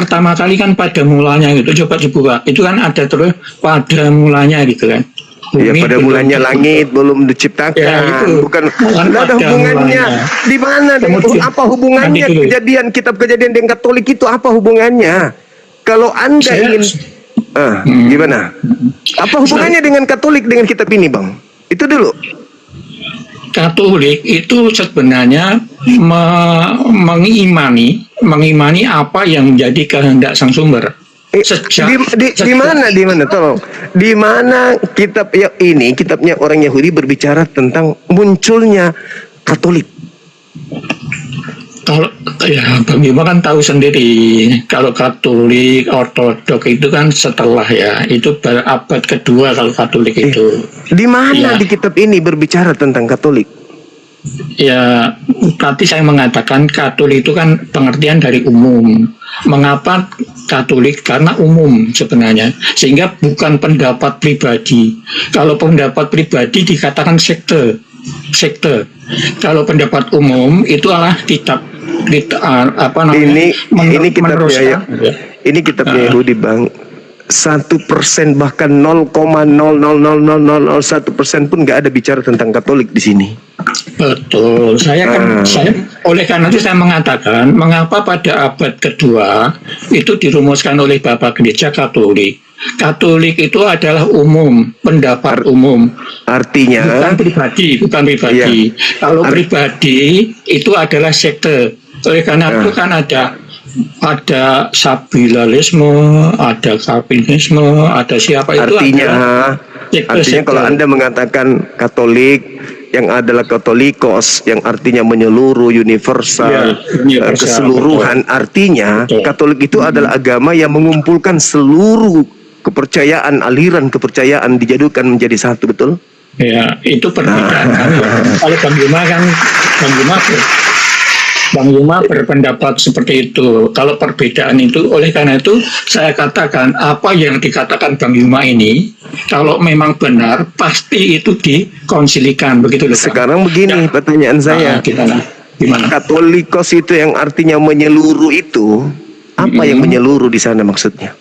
pertama kali kan pada mulanya gitu, coba dibuka, itu kan ada terus pada mulanya gitu kan. Ya, pada mulanya langit belum diciptakan, ya, bukan ada hubungannya. Di mana? Apa hubungannya kejadian kitab Kejadian dengan Katolik itu? Apa hubungannya? Kalau Anda ingin gimana? Apa hubungannya dengan Katolik dengan kitab ini, Bang? Itu dulu. Katolik itu sebenarnya mengimani apa yang menjadi kehendak sang sumber. Di mana tolong, di mana kitab ya ini, kitabnya orang Yahudi berbicara tentang munculnya Katolik? Kalau ya Bang Bima kan tahu sendiri, kalau Katolik Ortodok itu kan setelah ya, itu abad kedua kalau Katolik itu. Di mana ya, di kitab ini berbicara tentang Katolik? Ya, tadi saya mengatakan Katolik itu kan pengertian dari umum. Mengapa Katolik? Karena umum sebenarnya, sehingga bukan pendapat pribadi. Kalau pendapat pribadi dikatakan sekte. Kalau pendapat umum itu adalah kitab apa namanya? Ini kitabnya ya. Ini kitabnya Yahudi, Bang. 1% bahkan 0,0000001% pun nggak ada bicara tentang Katolik di sini. Betul. Saya oleh karena itu saya mengatakan mengapa pada abad kedua itu dirumuskan oleh Bapak Gereja Katolik. Katolik itu adalah umum, pendapat umum. Artinya bukan pribadi. Iya. Kalau pribadi itu adalah sekte. Oleh karena itu kan ada Sabilalisme, ada Calvinisme, ada siapa itu. Artinya kalau Anda mengatakan Katolik yang adalah Katolikos, yang artinya menyeluruh, universal, keseluruhan, betul. Artinya betul. Katolik itu adalah agama yang mengumpulkan seluruh kepercayaan, aliran kepercayaan dijadikan menjadi satu, betul? Ya, itu perbedaan. Kalau Bang Yuma berpendapat seperti itu. Kalau perbedaan itu, oleh karena itu saya katakan apa yang dikatakan Bang Yuma ini, kalau memang benar pasti itu dikonsilikan, begitu loh. Sekarang begini pertanyaan saya, gimana? Katolikos itu yang artinya menyeluruh itu, apa yang menyeluruh di sana maksudnya?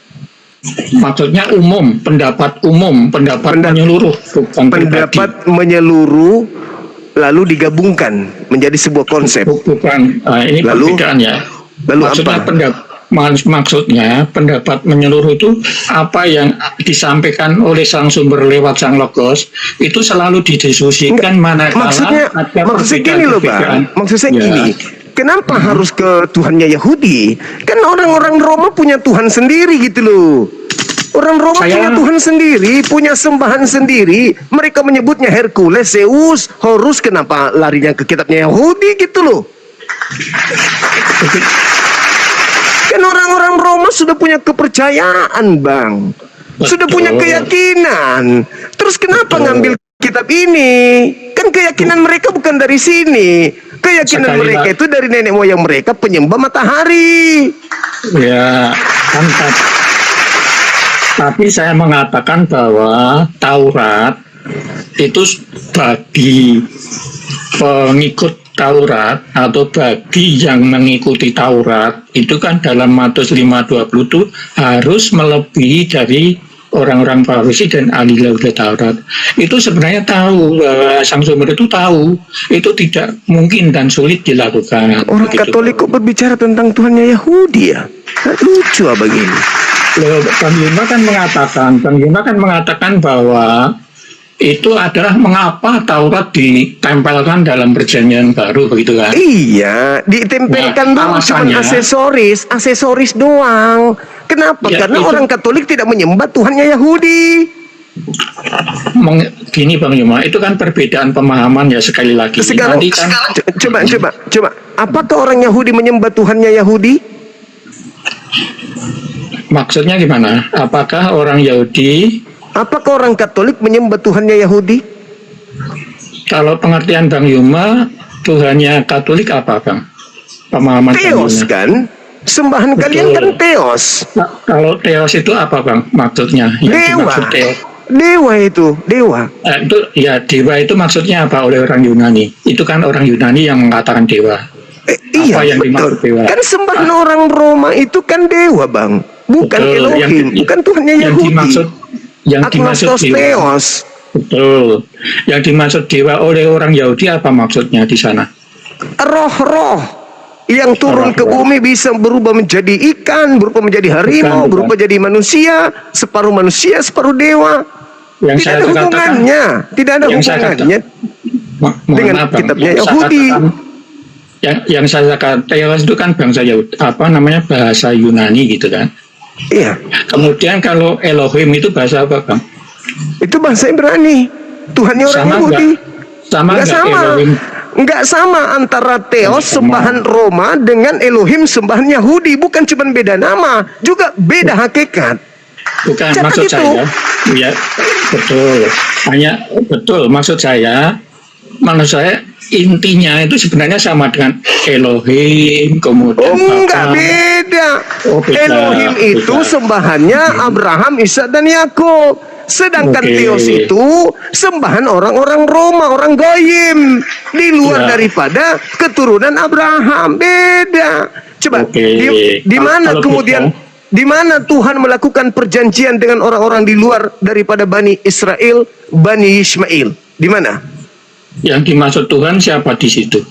Maksudnya umum, pendapat menyeluruh, bukan pendapat pribadi. Menyeluruh lalu digabungkan menjadi sebuah konsep. Bukan, ini perbedaannya. Lalu maksudnya apa? Maksudnya pendapat menyeluruh itu apa yang disampaikan oleh sang sumber lewat sang logos itu selalu didiskusikan maksudnya gini loh, Bang. Maksudnya gini. Kenapa harus ke Tuhannya Yahudi? Kan orang-orang Roma punya Tuhan sendiri gitu loh. Orang Roma punya Tuhan sendiri, punya sembahan sendiri. Mereka menyebutnya Hercules, Zeus, Horus. Kenapa larinya ke kitabnya Yahudi gitu loh? Kan orang-orang Roma sudah punya kepercayaan, Bang. Sudah punya keyakinan. Terus kenapa ngambil kitab ini? Kan keyakinan mereka bukan dari sini. Keyakinan mereka itu dari nenek moyang mereka penyembah matahari. Ya, kan. Tapi saya mengatakan bahwa Taurat itu bagi pengikut Taurat atau bagi yang mengikuti Taurat itu kan dalam Matius 5:20 itu harus melebihi dari orang-orang Farisi dan ahli Taurat. Itu sebenarnya tahu bahwa sang sumber itu tahu itu tidak mungkin dan sulit dilakukan. Orang Katolik kok berbicara tentang Tuhannya Yahudi ya? Lucu begini. Bang Yuma kan mengatakan bahwa itu adalah mengapa Taurat ditempelkan dalam perjanjian baru, begitu kan? Iya, ditempelkan dulu cuma aksesoris doang. Kenapa? Ya, karena orang Katolik tidak menyembah Tuhannya Yahudi. Gini Bang Yuma, itu kan perbedaan pemahaman ya sekali lagi. Sekarang coba. Apakah orang Yahudi menyembah Tuhannya Yahudi? Maksudnya gimana? Apakah orang Yahudi? Apakah orang Katolik menyembah Tuhannya Yahudi? Kalau pengertian Bang Yuma, Tuhannya Katolik apa, Bang? Pemahaman Theos kan? Sembahan betul. Kalian kan Theos. Nah, kalau Theos itu apa, Bang? Maksudnya? Dewa itu, dewa. Itu ya dewa itu maksudnya apa oleh orang Yunani? Itu kan orang Yunani yang mengatakan dewa. Iya, Apa yang betul. dimaksud dewa? Kan sembahan orang Roma itu kan dewa, Bang. Bukan Betul. Elohim, bukan Tuhannya yang Yahudi. dimaksud Agnostos dewa. Theos. Betul. Yang dimaksud dewa oleh orang Yahudi apa maksudnya di sana? Roh-roh yang turun ke Roh-roh. bumi bisa berubah menjadi ikan, berubah menjadi harimau, Bukan. berubah jadi manusia, separuh dewa. Yang Tidak saya ada katakan, hubungannya, tidak ada yang saya hubungannya mohon dengan maaf, Bang. kitabnya Yang saya Yahudi. katakan, yang saya katakan Theos itu kan bangsa Yahudi, apa namanya, bahasa Yunani gitu kan. Iya, Kemudian kalau Elohim itu bahasa apa, Bang? itu bahasa Ibrani. Tuhannya orang Sama Yahudi. Sama Nggak nggak sama. Elohim? Nggak sama antara Theos Sama. sembahan Roma dengan Elohim sembahan Yahudi. Bukan cuma beda nama, juga beda hakikat. Bukan, Catat maksud itu. saya, ya betul. Maksud saya, intinya itu sebenarnya sama dengan Elohim, kemudian Enggak, Bapa. beda. Oh, beda. Elohim itu Beda. sembahannya Abraham, Ishak dan Yakub. Sedangkan Oke. Theos itu sembahan orang-orang Roma, orang goyim, di luar Ya. daripada keturunan Abraham. Beda. Coba Oke. di mana Kalau kemudian gitu, di mana Tuhan melakukan perjanjian dengan orang-orang di luar daripada Bani Israel, Bani Ismail? Di mana? yang dimaksud Tuhan siapa di situ?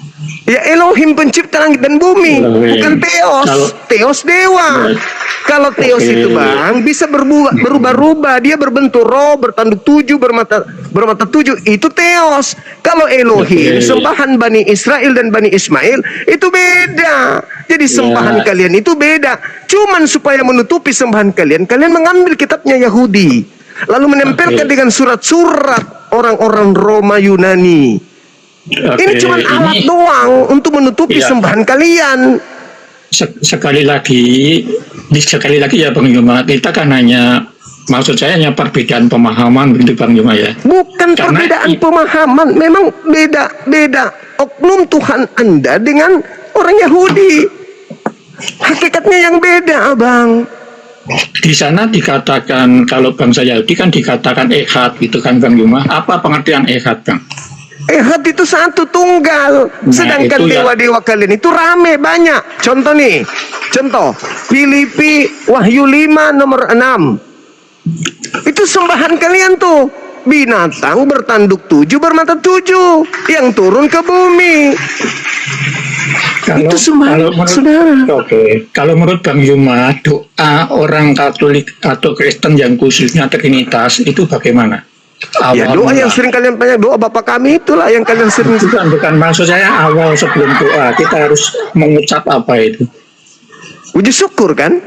Ya Elohim pencipta langit dan bumi, Elohim. bukan Theos. Kalau- Theos dewa. Ya. Kalau Theos Oke. itu, Bang, bisa berubah-ubah. Dia berbentuk roh, bertanduk tujuh, bermata tujuh. Itu Theos. Kalau Elohim, Oke. sembahan Bani Israel dan Bani Ismail, itu beda. Jadi sembahan kalian itu beda. Cuman supaya menutupi sembahan kalian mengambil kitabnya Yahudi, lalu menempelkan Oke. dengan surat-surat orang-orang Roma Yunani. Oke, Ini cuma alat doang untuk menutupi Iya. sembahan kalian. sekali lagi ya Bang Yuma, kita kan maksud saya hanya perbedaan pemahaman begitu Bang Yuma ya. Bukan Karena perbedaan pemahaman, memang beda oknum Tuhan Anda dengan orang Yahudi. Hakikatnya yang beda, Abang. Di sana dikatakan, kalau bangsa Yahudi kan dikatakan ehad gitu kan Bang Yuma. Apa pengertian ehad, Bang? Ehad itu satu tunggal. Sedangkan itu ya. dewa-dewa kalian itu rame, banyak. Contoh Filipi Wahyu 5 nomor 6. Itu sembahan kalian tuh. Binatang bertanduk tujuh, bermata tujuh, yang turun ke bumi. Itu sembahan, saudara. Oke. Kalau menurut Bang Yuma, doa orang Katolik atau Kristen yang khususnya Trinitas itu bagaimana? Ya doa yang sering kalian banyak, doa Bapa kami itulah yang kalian sering. bukan maksud saya awal sebelum doa kita harus mengucap apa itu? Puji syukur kan?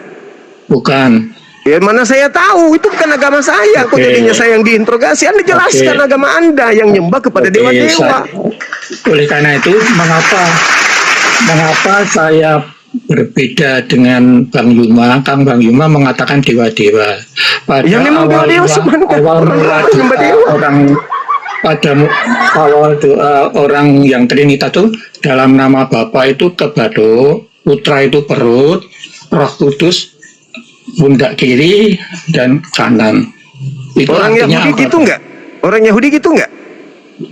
Bukan. Ya mana saya tahu, itu bukan agama saya. Kok Oke. jadinya saya yang diinterogasi? Anda jelaskan Oke. agama Anda yang nyembah kepada Oke, dewa-dewa. oleh karena itu mengapa saya berbeda dengan Bang Yuma? Kang Bang Yuma mengatakan dewa-dewa. Pada Ya, memang dewa-dewa sebenarnya. pada awal doa orang yang Trinitas itu dalam nama Bapa itu kebado, Putra itu perut, Roh Kudus pundak kiri dan kanan. Itu Orang artinya Yahudi apa? gitu enggak? Orang Yahudi gitu enggak?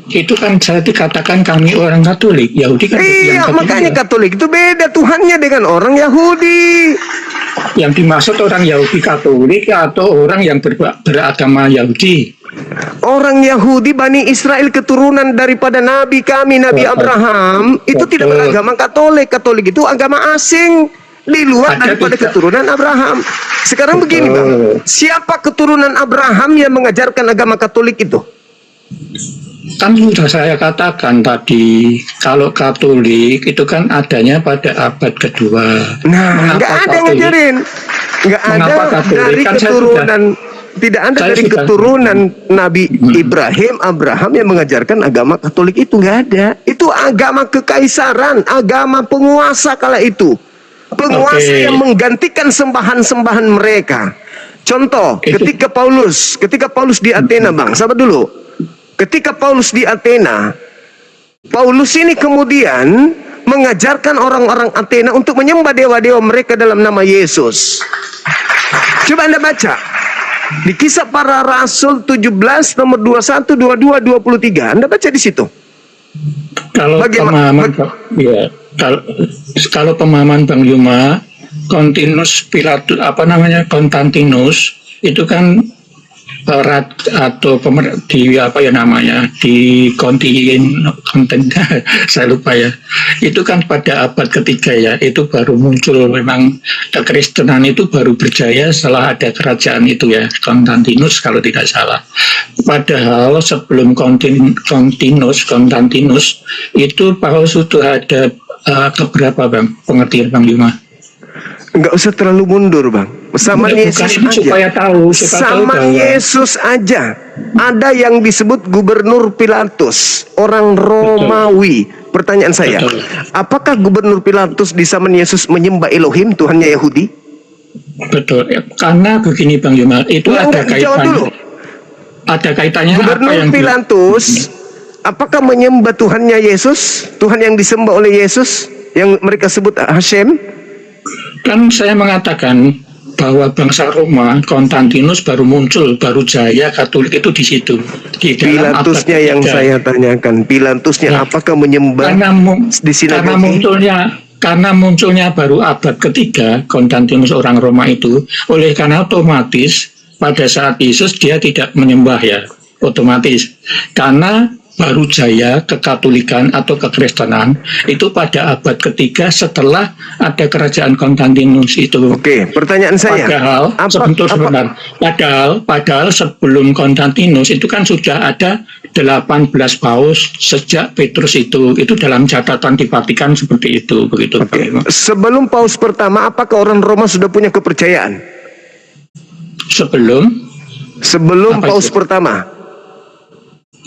Itu kan saya dikatakan kami orang Katolik. Yahudi kan Iya, yang makanya kedua. Katolik itu beda Tuhannya dengan orang Yahudi. Yang dimaksud orang Yahudi Katolik atau orang yang beragama Yahudi. Orang Yahudi Bani Israel keturunan daripada Nabi kami, Nabi Betul. Abraham, itu Betul. tidak beragama Katolik. Katolik itu agama asing di luar Ada daripada tidak. keturunan Abraham. Sekarang Betul. begini, Bang. Siapa keturunan Abraham yang mengajarkan agama Katolik itu? Kan sudah saya katakan tadi, kalau Katolik itu kan adanya pada abad kedua. Nah, Mengapa nggak ada yang Katolik? ngajarin. Nggak ada Mengapa Katolik? dari Kan saya keturunan, tidak ada saya dari sudah- keturunan Nabi Ibrahim, Abraham yang mengajarkan agama Katolik itu. Nggak ada. Itu agama kekaisaran, agama penguasa kala itu. Penguasa Oke. yang menggantikan sembahan-sembahan mereka. Contoh, Itu- ketika Paulus di Athena, Bang, sabar dulu. Ketika Paulus di Athena, Paulus ini kemudian mengajarkan orang-orang Athena untuk menyembah dewa-dewa mereka dalam nama Yesus. Coba Anda baca di Kisah Para Rasul 17 nomor 21, 22, 23. Anda baca di situ. Kalau Bagaimana- pemahaman, ya, kalau pemahaman Bang Yuma, Konstantinus itu kan atau di apa ya namanya, di konten saya lupa ya, itu kan pada abad ketiga ya, itu baru muncul. Memang kekristenan itu baru berjaya setelah ada kerajaan itu ya, Konstantinus kalau tidak salah. Padahal sebelum Konstantinus itu Paulus sudah ada keberapa Bang, pengertian Bang Yuma? Enggak usah terlalu mundur, Bang. Sama Yesus aja. Supaya tahu Sama Yesus aja. Ada yang disebut Gubernur Pilatus, orang Romawi. Pertanyaan saya, apakah Gubernur Pilatus di zaman Yesus menyembah Elohim, Tuhannya Yahudi? Betul. Karena begini Bang Yuma, itu ada kaitannya. Ada kaitannya. Gubernur Pilatus, apakah menyembah Tuhannya Yesus, Tuhan yang disembah oleh Yesus, yang mereka sebut Hashem? Kan saya mengatakan bahwa bangsa Roma, Konstantinus baru muncul, baru jaya Katolik itu di situ. Di Pilatusnya yang saya tanyakan, Pilatusnya apakah menyembah di sinagogi? Karena munculnya baru abad ketiga, Konstantinus orang Roma itu, oleh karena otomatis pada saat Yesus dia tidak menyembah ya, otomatis. Karena baru jaya kekatolikan atau kekristenan itu pada abad ketiga setelah ada kerajaan Konstantinus itu. Oke, pertanyaan saya. Padahal sebelum Konstantinus itu kan sudah ada 18 paus sejak Petrus itu dalam catatan di Vatikan seperti itu, begitu. Oke. Sebelum paus pertama, apakah orang Roma sudah punya kepercayaan? Sebelum paus pertama.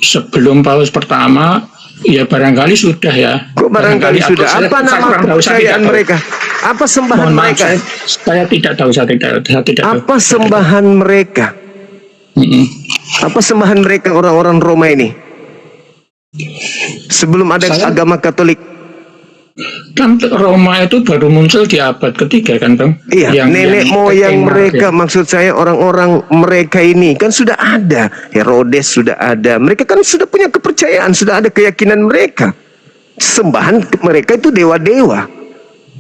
Sebelum paus pertama, ya barangkali sudah ya. Kok barangkali sudah? Apa nama kepercayaan mereka? Apa sembahan mereka? Saya tidak tahu, saya tidak Apa sembahan mereka? Apa sembahan mereka orang-orang Roma ini? Sebelum ada agama Katolik. Kan Roma itu baru muncul di abad ketiga kan Bang? Iya, nenek moyang mereka, maksud saya orang-orang mereka ini kan sudah ada. Herodes sudah ada. Mereka kan sudah punya kepercayaan, sudah ada keyakinan mereka. Sembahan mereka itu dewa-dewa.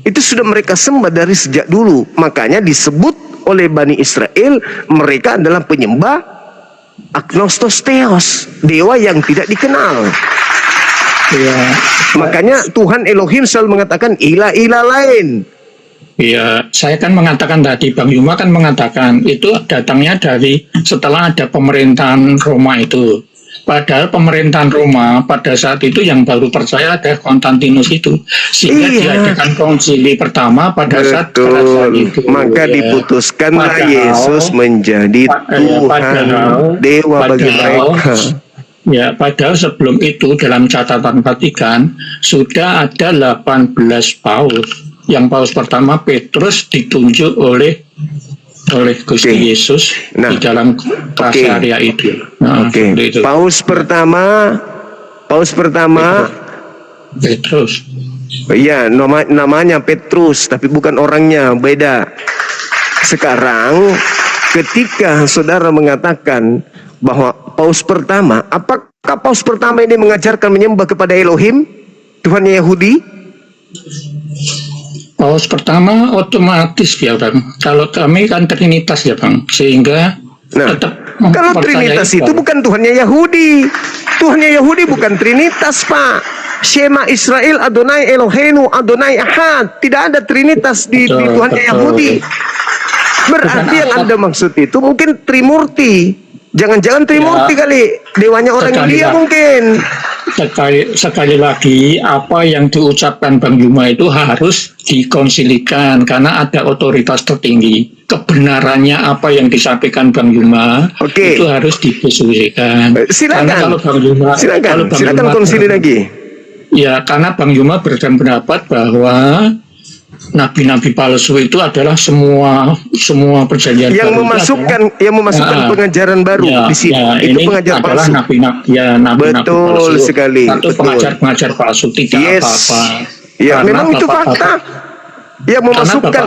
Itu sudah mereka sembah dari sejak dulu. Makanya disebut oleh Bani Israel, mereka adalah penyembah agnostos theos, dewa yang tidak dikenal. Ya, makanya Tuhan Elohim selalu mengatakan ilah-ilah lain. Iya, saya kan mengatakan tadi, Bang Yuma kan mengatakan itu datangnya dari setelah ada pemerintahan Roma itu. Padahal pemerintahan Roma pada saat itu yang baru percaya ada Konstantinus itu. Sehingga diadakan konsili pertama pada saat kerajaan itu. Maka diputuskanlah Yesus menjadi Tuhan, dewa bagi mereka. Ya, padahal sebelum itu dalam catatan Vatikan sudah ada 18 paus. Yang paus pertama Petrus ditunjuk oleh Gusti Yesus di dalam prakarya itu. Itu. Paus pertama Petrus. Iya, namanya Petrus, tapi bukan orangnya, beda. Sekarang ketika saudara mengatakan bahwa paus pertama, apakah paus pertama ini mengajarkan menyembah kepada Elohim, Tuhan Yahudi? Paus pertama otomatis ya Bang. Kalau kami kan Trinitas ya Bang, sehingga tetap kalau Trinitas itu bukan Tuhannya Yahudi. Tuhannya Yahudi bukan Trinitas, Pak. Shema Israel Adonai Eloheinu Adonai Ahad. Tidak ada Trinitas di Tuhannya Yahudi. Berarti yang Anda maksud itu mungkin Trimurti. Jangan-jangan Trimurti kali, dewanya orang India mungkin. Sekali lagi, apa yang diucapkan Bang Yuma itu harus dikonsilikan karena ada otoritas tertinggi. Kebenarannya apa yang disampaikan Bang Yuma itu harus didiskusikan. Silakan konsili lagi. Ya, karena Bang Yuma berpendapat bahwa nabi-nabi palsu itu adalah semua perjanjian yang baru memasukkan pengajaran baru di sini. Itu pengajaran palsu. Betul sekali. Atau pengajar palsu tidak apa-apa. Ya, memang itu fakta. Yang memasukkan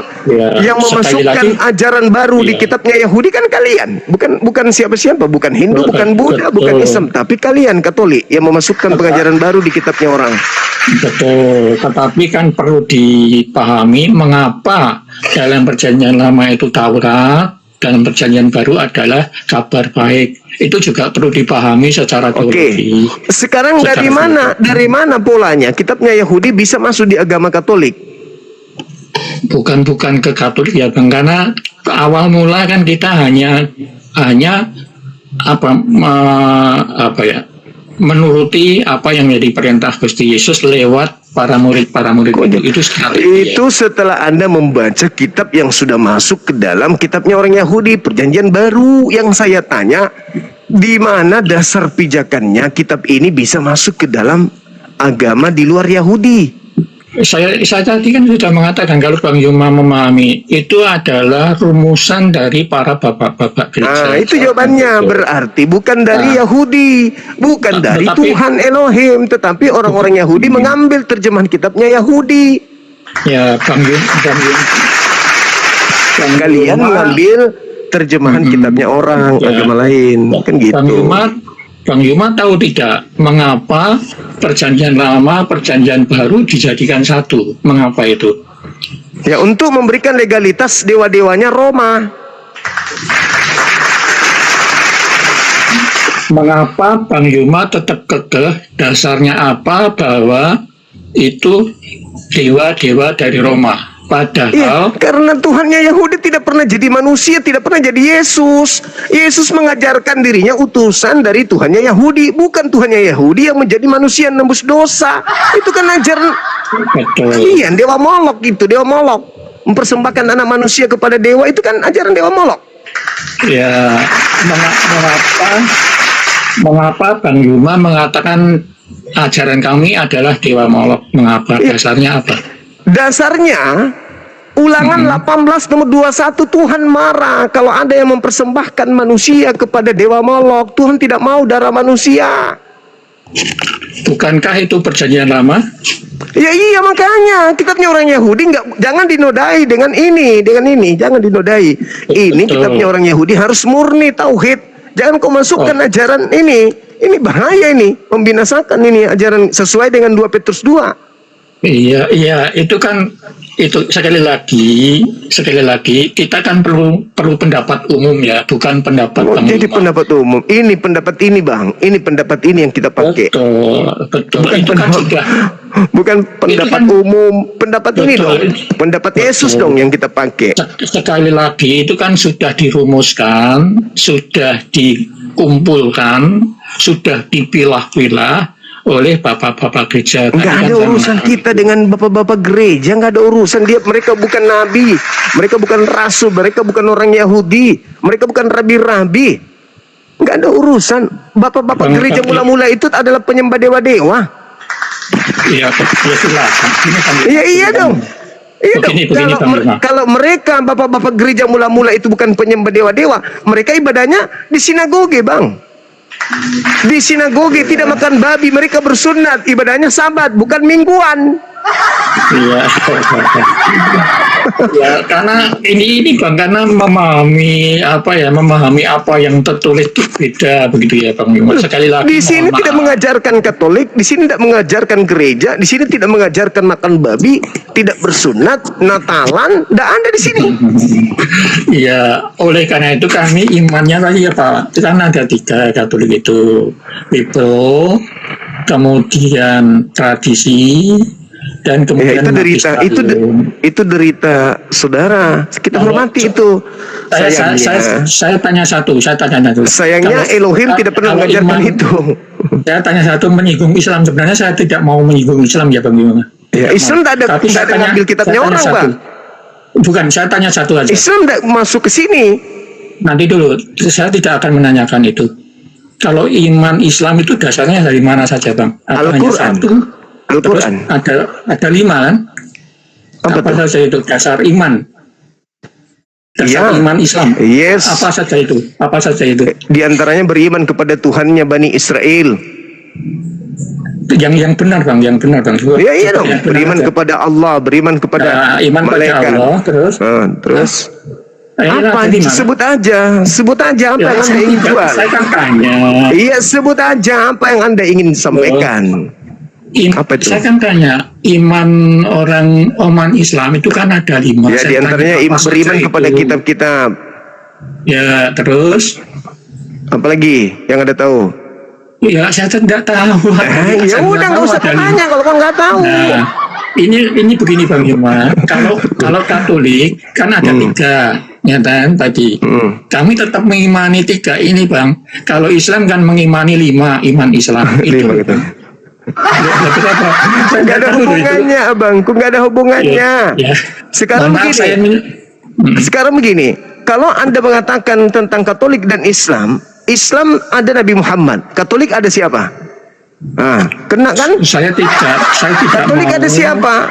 yang memasukkan ajaran baru di kitabnya Yahudi kan kalian, bukan siapa-siapa, bukan Hindu, bukan Buddha, bukan Islam, tapi kalian Katolik yang memasukkan pengajaran baru di kitabnya orang. Betul, tetapi kan perlu dipahami mengapa dalam Perjanjian Lama itu Taurat, dalam Perjanjian Baru adalah kabar baik. Itu juga perlu dipahami secara teologi. Sekarang dari mana polanya kitabnya Yahudi bisa masuk di agama Katolik? Bukan ke Katolik ya Bang, karena awal mula kan kita hanya menuruti apa yang jadi perintah Gusti Yesus lewat para murid itu sekali. Itu setelah Anda membaca kitab yang sudah masuk ke dalam kitabnya orang Yahudi, Perjanjian Baru. Yang saya tanya, di mana dasar pijakannya kitab ini bisa masuk ke dalam agama di luar Yahudi? Saya tadi kan sudah mengatakan kalau Bang Yuma memahami itu adalah rumusan dari para bapak-bapak gereja. Itu jawabannya, berarti bukan dari Yahudi, bukan dari Tuhan Elohim, tetapi orang-orang Yahudi mengambil terjemahan kitabnya Yahudi. Ya, Bang Yuma, kalian mengambil terjemahan kitabnya orang agama lain, kan gitu. Bang Yuma tahu tidak mengapa Perjanjian Lama, Perjanjian Baru dijadikan satu? Mengapa itu? Ya, untuk memberikan legalitas dewa-dewanya Roma. Mengapa Bang Yuma tetap kekeh? Dasarnya apa bahwa itu dewa-dewa dari Roma? Padahal karena Tuhannya Yahudi tidak pernah jadi manusia, tidak pernah jadi Yesus. Yesus mengajarkan dirinya utusan dari Tuhannya Yahudi, bukan Tuhannya Yahudi yang menjadi manusia nembus dosa. Itu kan ajaran kalian, dewa Molok itu, dewa Molok. Mempersembahkan anak manusia kepada dewa, itu kan ajaran dewa Molok. Ya, mengapa Bang Yuma mengatakan ajaran kami adalah dewa Molok? Mengapa? Dasarnya apa? Dasarnya Ulangan 18 nomor 21, Tuhan marah kalau ada yang mempersembahkan manusia kepada dewa Molok. Tuhan tidak mau darah manusia. Bukankah itu Perjanjian Lama? Ya iya, makanya kitabnya orang Yahudi jangan dinodai dengan ini, jangan dinodai. Ini Betul. kitabnya orang Yahudi harus murni tauhid. Jangan kau masukkan ajaran ini. Ini bahaya, ini membinasakan, ini ajaran sesuai dengan 2 Petrus 2. Iya, itu kan sekali lagi kita kan perlu pendapat umum ya, bukan pendapat jadi pendapat umum. Ini pendapat ini, Bang. Ini pendapat ini yang kita pakai. Betul. Itu kan sudah bukan pendapat umum. Pendapat ini dong. Pendapat Yesus dong yang kita pakai. Sekali lagi itu kan sudah dirumuskan, sudah dikumpulkan, sudah dipilah-pilah oleh bapak-bapak gereja. Nggak ada urusan kita dengan bapak-bapak gereja, nggak ada urusan. Mereka bukan nabi, mereka bukan rasul, mereka bukan orang Yahudi, mereka bukan rabi-rabi. Nggak ada urusan. Bapak-bapak gereja mula-mula itu adalah penyembah dewa-dewa. Iya, silakan. Iya dong. Iya dong. Kalau mereka bapak-bapak gereja mula-mula itu bukan penyembah dewa-dewa, mereka ibadahnya di sinagoge, Bang. Di sinagoge tidak makan babi, mereka bersunat, ibadahnya Sabat bukan mingguan. Iya. Ya, karena ini Bang, karena memahami apa yang tertulis itu beda begitu ya Bang. Sekali lagi di sini tidak mengajarkan Katolik, di sini tidak mengajarkan gereja, di sini tidak mengajarkan makan babi, tidak bersunat, Natalan, tidak ada di sini. Iya, oleh karena itu kami imannya tadi ya Pak, kan ada 3 Katolik itu, Bible, kemudian tradisi, dan kemudian itu derita saudara, kita hormati itu. Saya tanya satu. Sayangnya Elohim tidak pernah mengajarkan itu. Saya tanya satu, menyinggung Islam. Sebenarnya saya tidak mau menyinggung Islam ya Bang Yuma. Ya, Islam tidak ada ngambil kitabnya orang, Bang. Bukan, saya tanya satu aja. Islam tidak masuk ke sini. Nanti dulu, saya tidak akan menanyakan itu. Kalau iman Islam itu dasarnya dari mana saja Bang? Al-Quran. Terus ada 5 kan? Apa saja itu dasar iman? Dasar iman Islam. Yes. Apa saja itu? Di antaranya beriman kepada Tuhannya Bani Israel. yang benar bang, yang benar bang. Ya iya dong, Yang benar beriman aja. kepada Allah, beriman kepada Iman pada malaikat. Allah, Terus apa? tadi mana? Sebut aja apa Ya, yang Anda ingin jual. saya kan tanya. Iya, sebut aja apa yang Anda ingin sampaikan. Apa itu? Saya kan tanya, iman orang Islam itu kan ada 5. Ya, Saya diantaranya tanya, apa beriman saja kepada itu? kitab-kitab. Ya, terus? Apalagi yang Anda tahu? Ya, saya tidak tahu. Ya Saya udah, tidak nggak tahu usah ada 5. tanya kalau kau nggak tahu. Nah, ini begini Bang Yuma. Kalau Katolik kan ada 3, ya kan tadi. Kami tetap mengimani 3 ini Bang. Kalau Islam kan mengimani 5 iman Islam. Itu. 5 gitu. Nggak ada hubungannya, Abang. Nggak ada hubungannya. Ya. Sekarang begini. Kalau Anda mengatakan tentang Katolik dan Islam ada Nabi Muhammad. Katolik ada siapa? Kena kan? Saya tidak Katolik mau, ada siapa?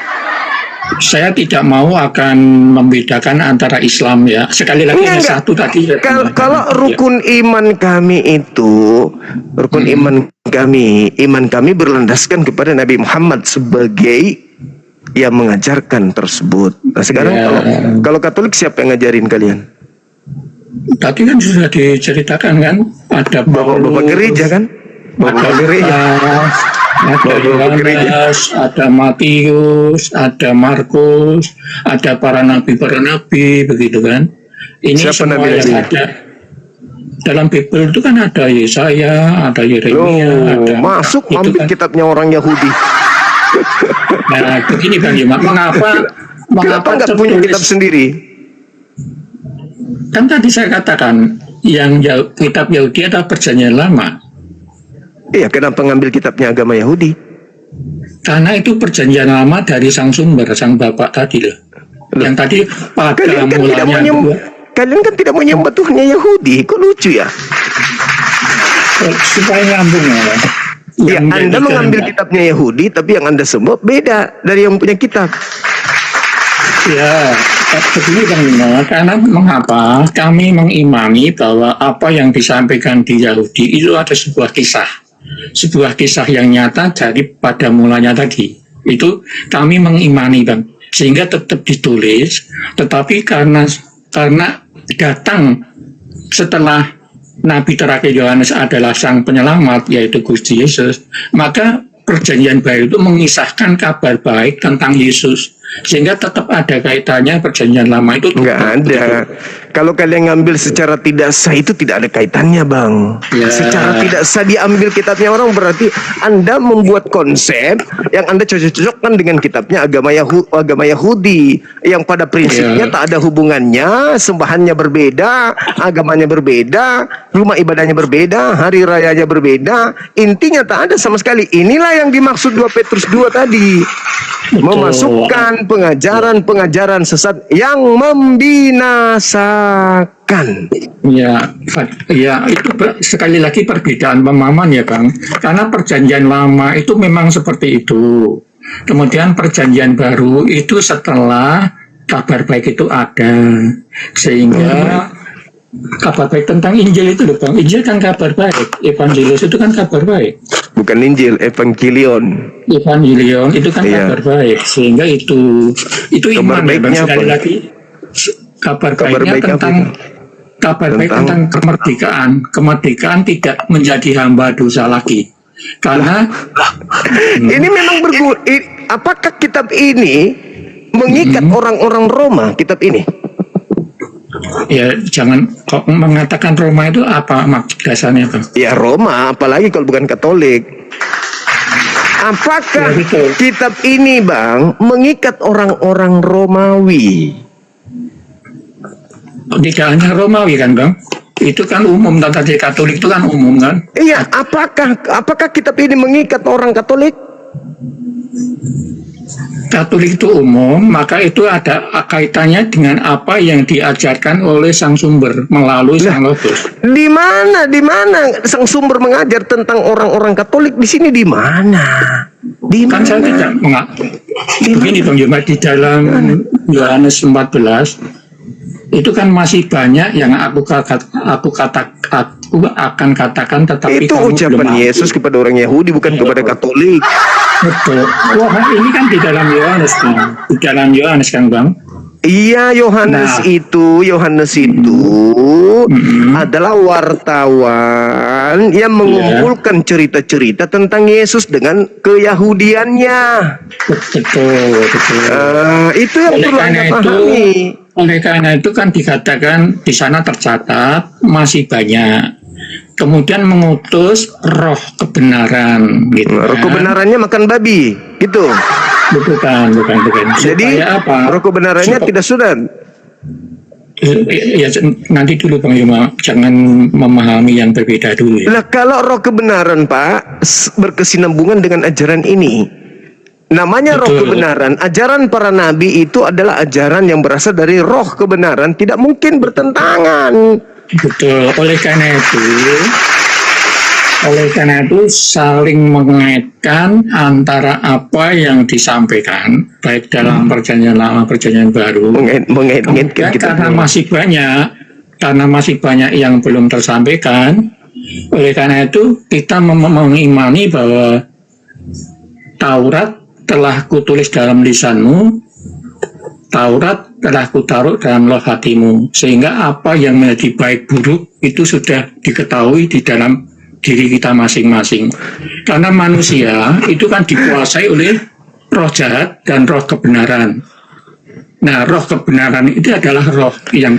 Saya tidak mau akan membedakan antara Islam ya. Sekali lagi Enggak. satu tadi. Kalau rukun iman kami itu, iman kami berlandaskan kepada Nabi Muhammad sebagai yang mengajarkan tersebut. Nah sekarang kalau Katolik siapa yang ngajarin kalian? Tadi kan sudah diceritakan kan, ada Bapak gereja kan? Bapak gereja. Ada Yohanes, ada Matius, ada Markus, ada para nabi begitu kan. Ini Siapa semua nabi yang nabi? ada dalam Bible itu kan ada Yesaya, ada Yeremia, ada masuk itu ambil kan. kitabnya orang Yahudi. Nah, begini Bang Yuma, mengapa Kenapa nggak punya kitab sendiri? Kan tadi saya katakan yang kitab Yahudi adalah perjanjian lama. Iya, kenapa ngambil kitabnya agama Yahudi? Karena itu perjanjian lama dari sang sumber, sang bapak tadi loh. Yang tadi pada Kalian kan tidak menyembah Tuhannya Yahudi. Kok lucu ya? supaya nyambung ya. Ya, Anda mengambil kitabnya Yahudi, tapi yang Anda sembah beda dari yang punya kitab. Ya, begini Bang Yuma, karena mengapa kami mengimani bahwa apa yang disampaikan di Yahudi itu ada sebuah kisah yang nyata dari pada mulanya tadi. Itu kami mengimani Bang, sehingga tetap ditulis, tetapi karena datang setelah Nabi terakhir Yohanes adalah sang penyelamat, yaitu Gusti Yesus, maka perjanjian baru itu mengisahkan kabar baik tentang Yesus, sehingga tetap ada kaitannya perjanjian lama itu. Nggak ada. Kalau kalian ngambil secara tidak sah itu tidak ada kaitannya, Bang. Ya. Secara tidak sah diambil kitabnya orang, berarti Anda membuat konsep yang Anda cocok-cocokkan dengan kitabnya agama Yahudi yang pada prinsipnya tak ada hubungannya, sembahannya berbeda, agamanya berbeda, rumah ibadahnya berbeda, hari rayanya berbeda, intinya tak ada sama sekali. Inilah yang dimaksud 2 Petrus 2 tadi. Memasukkan pengajaran-pengajaran sesat yang membinasakan. Ya, itu sekali lagi perbedaan pemahaman ya Bang. Karena perjanjian lama itu memang seperti itu. Kemudian perjanjian baru itu setelah kabar baik itu ada. Sehingga kabar baik tentang Injil itu loh Bang. Injil kan kabar baik. Evangelis itu kan kabar baik. Bukan Injil, Evangelion itu kan kabar baik. Sehingga itu iman ya Bang. Sekali lagi kabar baiknya tentang kemerdekaan tidak menjadi hamba dosa lagi. Karena ini memang apakah kitab ini mengikat orang-orang Roma, kitab ini? Ya jangan kok mengatakan Roma itu apa maksud dasarnya Bang? Ya Roma, apalagi kalau bukan Katolik. Apakah kitab ini Bang mengikat orang-orang Romawi? Tidak hanya Romawi kan Bang? Itu kan umum, tadi Katolik itu kan umum kan? Iya, apakah kitab ini mengikat orang Katolik? Katolik itu umum, maka itu ada kaitannya dengan apa yang diajarkan oleh sang sumber melalui sang logos. Di mana sang sumber mengajar tentang orang-orang Katolik di sini di mana? Kan saya tidak begini Bang Yuma, di dalam Yohanes 14 itu kan masih banyak yang aku aku akan katakan tetapi Itu kamu belum ucapan mampu. Yesus kepada orang Yahudi, bukan kepada Katolik. Betul. Wah, ini kan di dalam Yohanes kan. Di dalam Yohanes kan, Bang. Iya, Yohanes Nah. itu adalah wartawan yang mengumpulkan cerita-cerita tentang Yesus dengan keyahudiannya. Betul, betul. Itu yang perlu Anda pahami. Oleh karena itu kan dikatakan di sana tercatat masih banyak. Kemudian mengutus roh kebenaran, gitu. Roh kebenarannya makan babi, gitu. Bukan. Jadi apa? roh kebenarannya tidak sudah. Ya, nanti dulu Bang Yuma, jangan memahami yang berbeda dulu. Ya. Lah kalau roh kebenaran, Pak, berkesinambungan dengan ajaran ini. Namanya roh kebenaran. Ajaran para nabi itu adalah ajaran yang berasal dari roh kebenaran, tidak mungkin bertentangan. Betul. Oleh karena itu saling mengaitkan antara apa yang disampaikan baik dalam perjanjian lama perjanjian baru. Mengaitkan karena masih banyak yang belum tersampaikan. Oleh karena itu kita mengimani bahwa Taurat telah kutulis dalam lisanmu, Taurat telah kutaruh dalam loh hatimu, sehingga apa yang menjadi baik buruk itu sudah diketahui di dalam diri kita masing-masing. Karena manusia itu kan dikuasai oleh roh jahat dan roh kebenaran. Nah, roh kebenaran itu adalah roh yang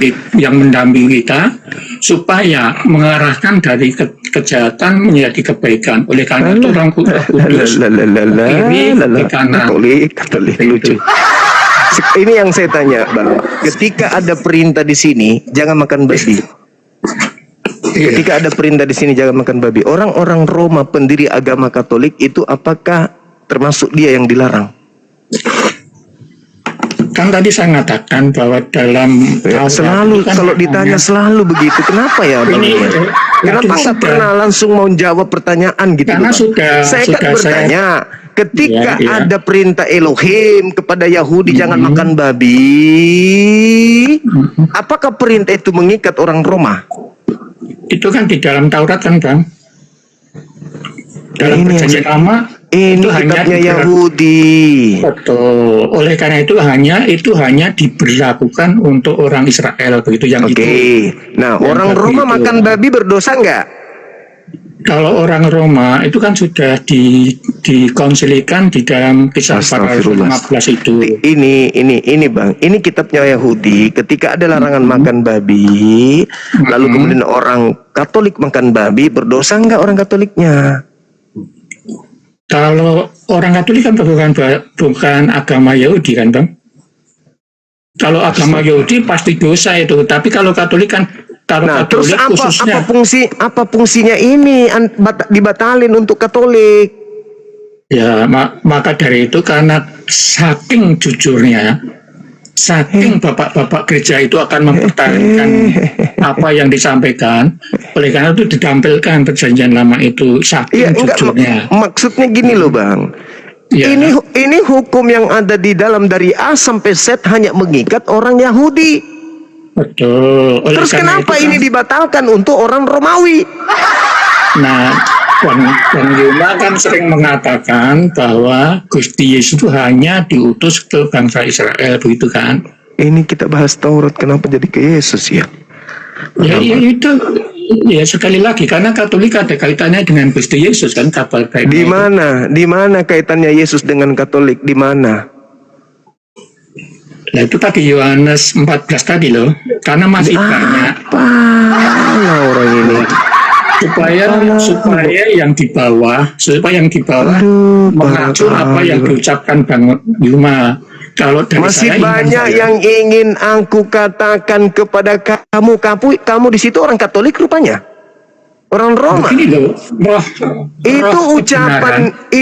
mendampingi kita supaya mengarahkan dari kejahatan menjadi kebaikan. Oleh karena itu Roh Kudus kiri ke kanan. Katolik lucu. Ini yang saya tanya, Bang. Ketika ada perintah di sini, jangan makan babi. Ketika ada perintah di sini, jangan makan babi. Orang-orang Roma pendiri agama Katolik itu apakah termasuk dia yang dilarang? Kan tadi saya mengatakan bahwa dalam selalu kalau ditanya selalu begitu. Kenapa ya, Bang? Kenapa nggak pernah langsung mau jawab pertanyaan gitu? Karena Bang? Saya kan bertanya. Ketika ada perintah Elohim kepada Yahudi jangan makan babi, apakah perintah itu mengikat orang Roma? Itu kan di dalam Taurat kan, Bang. Dalam perjanjian lama ini kitabnya Yahudi. Betul. Oleh karena itu hanya diberlakukan untuk orang Israel begitu yang itu. Nah, orang Roma makan babi berdosa nggak? Kalau orang Roma itu kan sudah dikonsilikan di dalam kisah pasal 15 itu. Ini Bang, ini kitabnya Yahudi. Ketika ada larangan makan babi, lalu kemudian orang Katolik makan babi, berdosa nggak orang Katoliknya? Kalau orang Katolik kan bukan agama Yahudi kan, Bang? Kalau agama Yahudi pasti dosa itu, tapi kalau Katolik kan terus apa fungsinya ini dibatalin untuk Katolik? Ya, maka dari itu karena saking jujurnya, saking bapak-bapak gereja itu akan mempertahankan apa yang disampaikan, oleh karena itu ditampilkan perjanjian lama itu saking jujurnya. Maksudnya gini loh, Bang. Ya. Ini hukum yang ada di dalam dari A sampai Z hanya mengikat orang Yahudi. Betul. Terus kenapa ini dibatalkan untuk orang Romawi? Nah, Bang Yuma kan sering mengatakan bahwa Gusti Yesus itu hanya diutus ke bangsa Israel, begitu kan? Ini kita bahas Taurat, kenapa jadi ke Yesus ya? Ya itu, ya sekali lagi karena Katolik ada kaitannya dengan Gusti Yesus kan, kabar baik. Di mana kaitannya Yesus dengan Katolik? Di mana? Nah itu tadi Yohanes 14 tadi loh, karena masih banyak. Orang ini supaya yang di bawah mengacu apa yang diucapkan Bang Yuma. Kalau dari masih banyak yang ingin aku katakan kepada kamu di situ orang Katolik rupanya. Orang Roma.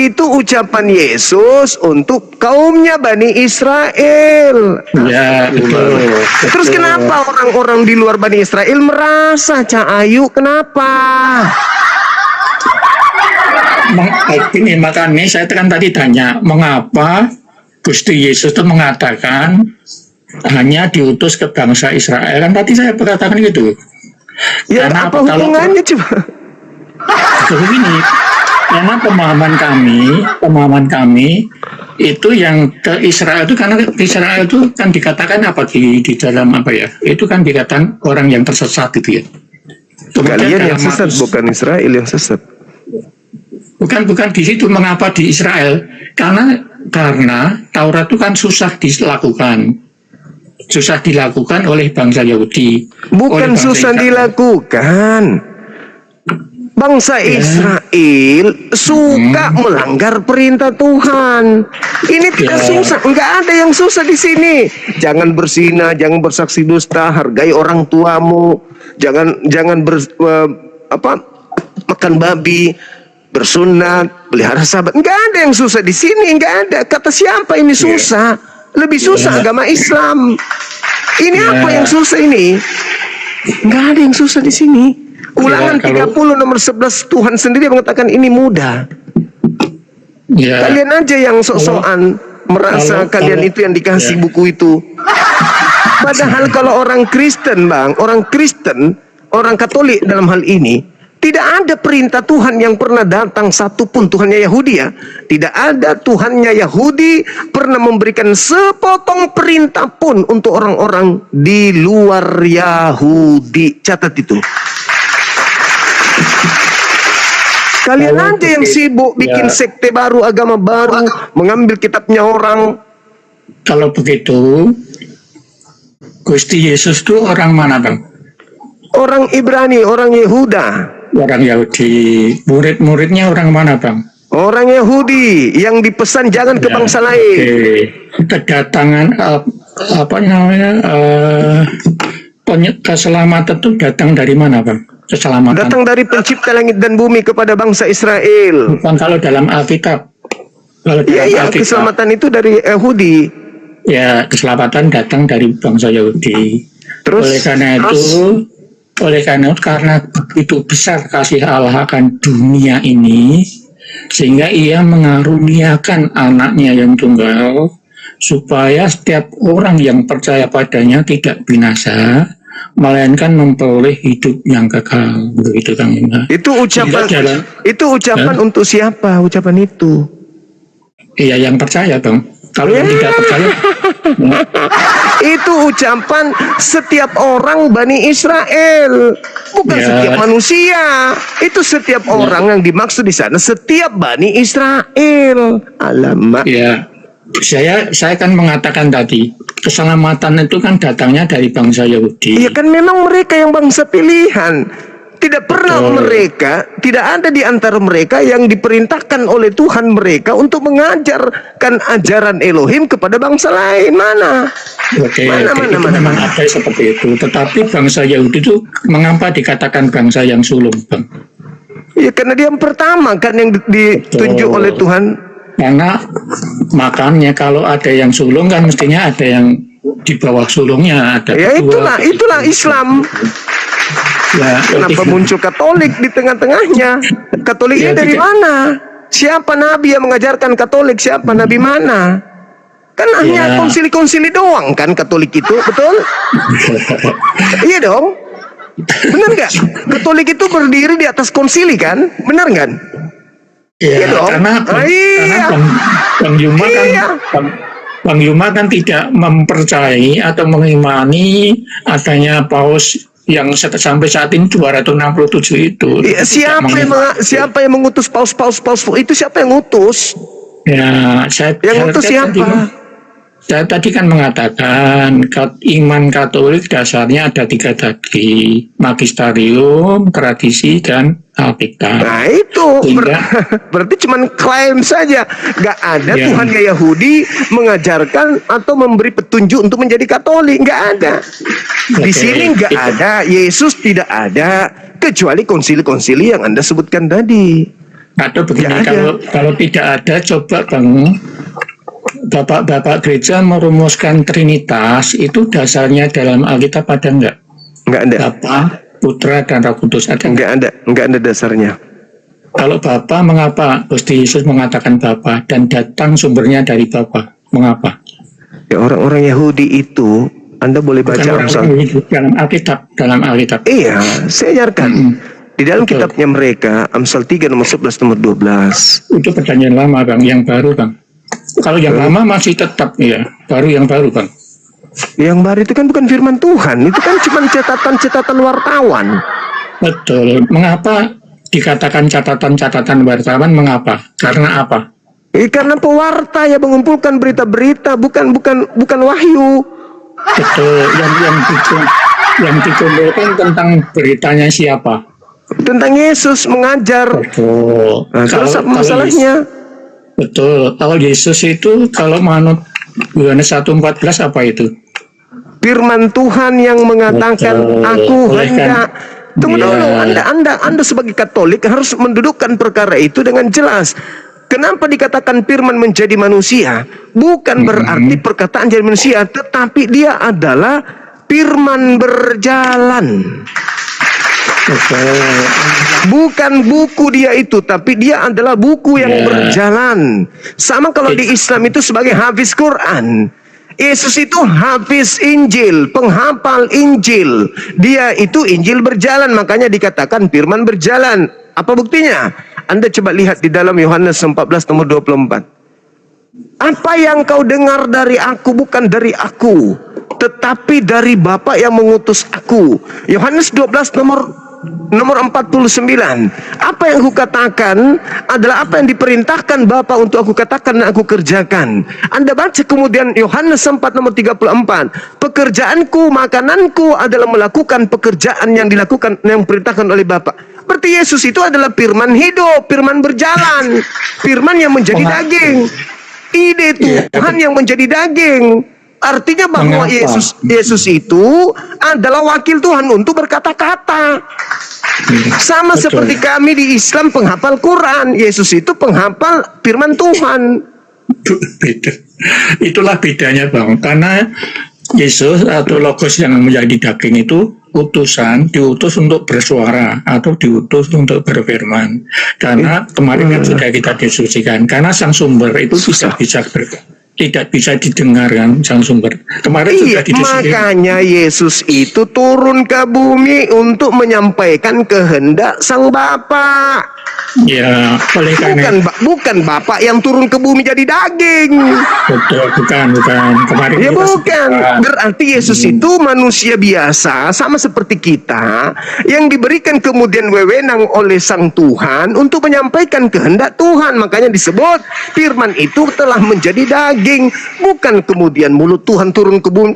Itu ucapan Yesus untuk kaumnya Bani Israel. Ya, betul. Terus kenapa orang-orang di luar Bani Israel merasa Ayu? Kenapa? Ini makanya saya kan tadi tanya, mengapa Gusti Yesus itu mengatakan hanya diutus ke bangsa Israel? Kan tadi saya berkatakan gitu. Ya Karena apa hubungannya coba? begini, karena pemahaman kami itu yang ke Israel itu, karena Israel itu kan dikatakan apa di dalam apa ya? Itu kan dikatakan orang yang tersesat gitu ya. Kemudian Kalian yang dalam sesat, bukan Israel yang sesat. bukan di situ. Mengapa di Israel? Karena Taurat itu kan susah dilakukan oleh bangsa Yahudi. Bukan susah dilakukan. Bangsa Israel suka melanggar perintah Tuhan. Ini tidak susah, enggak ada yang susah di sini. Jangan berzina, jangan bersaksi dusta, hargai orang tuamu, jangan makan babi, bersunat, pelihara sahabat. Enggak ada yang susah di sini, enggak ada. Kata siapa ini susah? Lebih susah agama Islam. Ini apa yang susah ini? Enggak ada yang susah di sini. Ulangan 30 nomor 11 Tuhan sendiri mengatakan ini mudah. Kalian aja yang sok-sokan merasa kalian itu yang dikasih buku itu. Padahal kalau orang Kristen, Bang, orang Katolik dalam hal ini, tidak ada perintah Tuhan yang pernah datang satupun. Tuhannya Yahudi ya, tidak ada Tuhannya Yahudi pernah memberikan sepotong perintah pun untuk orang-orang di luar Yahudi. Catat itu. Kalian aja yang sibuk bikin sekte baru, agama baru, mengambil kitabnya orang. Kalau begitu, Gusti Yesus itu orang mana, Bang? Orang Ibrani, orang Yehuda. Orang Yahudi. Murid-muridnya orang mana, Bang? Orang Yahudi yang dipesan jangan ke bangsa lain. Kedatangan keselamatan itu datang dari mana, Bang? Keselamatan datang dari pencipta langit dan bumi kepada bangsa Israel. Bukan kalau dalam Alkitab. Iya, keselamatan itu dari Yahudi. Ya, keselamatan datang dari bangsa Yahudi. Terus, oleh karena itu, karena begitu besar kasih Allah akan dunia ini, sehingga ia mengaruniakan anaknya yang tunggal, supaya setiap orang yang percaya padanya tidak binasa, melainkan memperoleh hidup yang kekal. Begitu, Kang. Itu ucapan untuk siapa ucapan itu? Iya, yang percaya, Bang. Kalau yang tidak percaya, itu ucapan setiap orang Bani Israel, bukan setiap manusia. Itu setiap orang yang dimaksud di sana, setiap Bani Israel. Alamak. Ya, saya kan mengatakan tadi, keselamatan itu kan datangnya dari bangsa Yahudi. Iya kan, memang mereka yang bangsa pilihan. Tidak pernah tidak ada di antara mereka yang diperintahkan oleh Tuhan mereka untuk mengajarkan ajaran Elohim kepada bangsa lain. Mana? Mana? Memang ada seperti itu. Tetapi bangsa Yahudi itu mengapa dikatakan bangsa yang sulung, Bang? Ya karena dia yang pertama kan yang ditunjuk oleh Tuhan. Karena makanya kalau ada yang sulung kan mestinya ada yang di bawah sulungnya. Ada ya itulah Islam. Ya, kenapa muncul Katolik di tengah-tengahnya? Katoliknya dari mana? Siapa nabi yang mengajarkan Katolik? Siapa nabi mana? Kan hanya konsili-konsili doang kan Katolik itu, betul? Iya dong. Benar nggak? Katolik itu berdiri di atas konsili kan? Benar nggak? Iya dong. Karena Bang Yuma kan tidak mempercayai atau mengimani adanya paus yang sampai saat ini 267 itu. Ya, siapa yang mengutus paus itu? Siapa yang ngutus? Ya, yang ngutus siapa? Saya tadi kan mengatakan iman Katolik dasarnya ada 3 tadi: magisterium, tradisi, dan Alkitab. Nah itu berarti cuma klaim saja, nggak ada Tuhannya Yahudi mengajarkan atau memberi petunjuk untuk menjadi Katolik, nggak ada. Di sini nggak ada, Yesus tidak ada, kecuali konsili-konsili yang Anda sebutkan tadi. Atau begini, kalau tidak ada, coba Bang, Bapak gereja merumuskan Trinitas, itu dasarnya dalam Alkitab ada enggak? Enggak ada. Bapa, Putra, dan Roh Kudus ada enggak ada dasarnya. Kalau Bapa, mengapa Gusti Yesus mengatakan Bapa dan datang sumbernya dari Bapa? Mengapa? Ya, orang-orang Yahudi itu Anda boleh Bukan baca Amsal. orang-orang hidup dalam Alkitab. Iya, saya ajarkan. Di dalam Betul. kitabnya mereka, Amsal 3 nomor 11 nomor 12. Itu perjanjian lama, Bang. Yang baru, Bang. Kalau yang lama masih tetap, ya. Yang baru, Bang. Yang baru itu kan bukan firman Tuhan, itu kan cuma catatan-catatan wartawan. Betul. Mengapa dikatakan catatan-catatan wartawan? Mengapa? Karena apa? Karena pewarta yang mengumpulkan berita-berita, bukan wahyu. Betul. Yang dikumpulkan tentang beritanya siapa? Tentang Yesus mengajar. Betul. Nah, terus apa masalahnya? Betul. Kalau Yesus itu, kalau menurut Yohanes 1:14 apa itu? Firman Tuhan yang mengatakan, Betul. aku Oleh hendak. Tunggu Iya. dulu, Anda sebagai Katolik harus mendudukkan perkara itu dengan jelas. Kenapa dikatakan firman menjadi manusia? Bukan berarti perkataan jadi manusia, tetapi dia adalah firman berjalan. Betul. Bukan buku dia itu, tapi dia adalah buku yang Ya. berjalan. Sama kalau di Islam itu sebagai hafiz Quran. Yesus itu hafiz Injil, penghafal Injil. Dia itu Injil berjalan, makanya dikatakan firman berjalan. Apa buktinya? Anda coba lihat di dalam Yohanes 14 nomor 24. Apa yang kau dengar dari aku bukan dari aku, tetapi dari Bapa yang mengutus aku. Yohanes 12 nomor 49. Apa yang aku katakan adalah apa yang diperintahkan Bapa untuk aku katakan dan aku kerjakan. Anda baca kemudian Yohanes 4 nomor 34. Pekerjaanku, makananku adalah melakukan pekerjaan yang dilakukan, yang diperintahkan oleh Bapa. Berarti Yesus itu adalah firman hidup, firman berjalan, firman yang menjadi daging. Ide Tuhan yang menjadi daging. Artinya bahwa Yesus itu adalah wakil Tuhan untuk berkata-kata. Sama Betul. seperti kami di Islam penghafal Quran. Yesus itu penghafal firman Tuhan. Beda. Itulah bedanya, Bang. Karena Yesus atau Logos yang menjadi daging itu diutus untuk bersuara atau diutus untuk berfirman. Karena kemarin kan sudah kita diskusikan. Karena sang sumber itu tidak bisa didengarkan sang sumber. Kemarin sudah didiskusikan. Makanya Yesus itu turun ke bumi untuk menyampaikan kehendak sang Bapa. Ya, oleh karena Bukan Bapak yang turun ke bumi jadi daging. betul, bukan. Kemarin Ya kita bukan. Berarti Yesus itu manusia biasa, sama seperti kita, yang diberikan kemudian wewenang oleh sang Tuhan untuk menyampaikan kehendak Tuhan. Makanya disebut firman itu telah menjadi daging. Bukan kemudian mulut Tuhan turun ke bumi,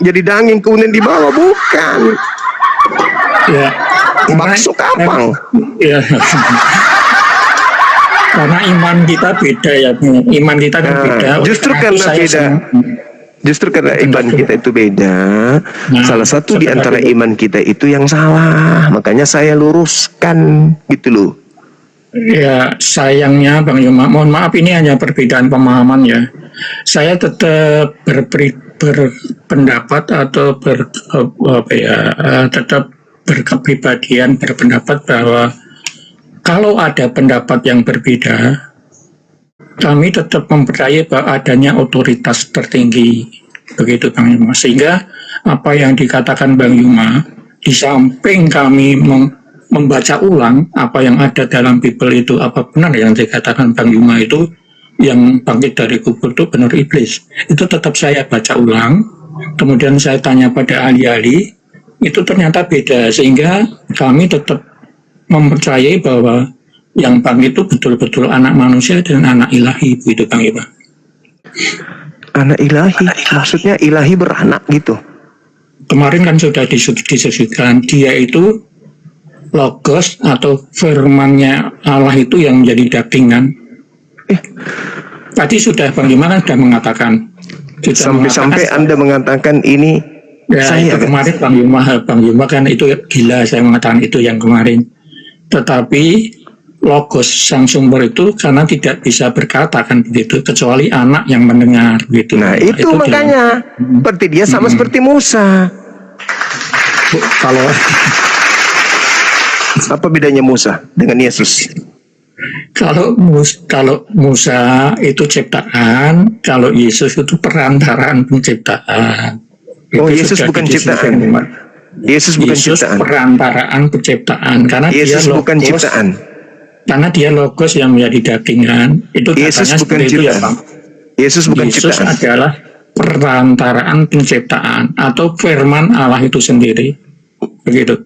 jadi daging kemudian dibawa. Bukan. ya, Bakso kapal. Ya. Karena iman kita beda ya, iman kita kan beda. Justru karena beda. Justru karena iman kita itu beda. Salah satu di antara iman kita itu yang salah. Makanya saya luruskan gitu loh. Ya, sayangnya Bang Yuma, mohon maaf ini hanya perbedaan pemahaman ya. Saya tetap berpendapat atau tetap berkepribadian berpendapat bahwa kalau ada pendapat yang berbeda, kami tetap mempercayai bahwa adanya otoritas tertinggi, begitu Bang Yuma. Sehingga apa yang dikatakan Bang Yuma, di samping kami membaca ulang apa yang ada dalam Bible itu, apa benar yang dikatakan Bang Yuma itu, yang bangkit dari kubur itu benar iblis, itu tetap saya baca ulang, kemudian saya tanya pada ahli-ahli, itu ternyata beda, sehingga kami tetap mempercayai bahwa yang bangkit itu betul-betul anak manusia dan anak ilahi, begitu Bang Yuma. Anak ilahi, maksudnya ilahi beranak gitu. Kemarin kan sudah disebutkan dia itu Logos atau firmannya Allah itu yang menjadi daging kan. Tadi sudah Bang Yuma kan sudah mengatakan. Sampai-sampai Anda mengatakan ini. Ya, itu kemarin Bang Yuma kan itu gila saya mengatakan itu yang kemarin. Tetapi Logos sang sumber itu karena tidak bisa berkata kan begitu, kecuali anak yang mendengar gitu. Nah itu makanya seperti dia sama seperti Musa. Kalau apa bedanya Musa dengan Yesus? Kalau Musa itu ciptaan, kalau Yesus itu perantaraan penciptaan. Oh, Itu Yesus sudah bukan didiskusikan, ciptaan. Pak. Yesus bukan Yesus ciptaan. perantaraan penciptaan karena Yesus dia bukan logos, ciptaan. karena dia logos yang menjadi dagingan. Itu Yesus katanya bukan seperti itu ya, ciptaan. Bang. Yesus bukan Yesus ciptaan. adalah perantaraan penciptaan atau firman Allah itu sendiri. Begitu.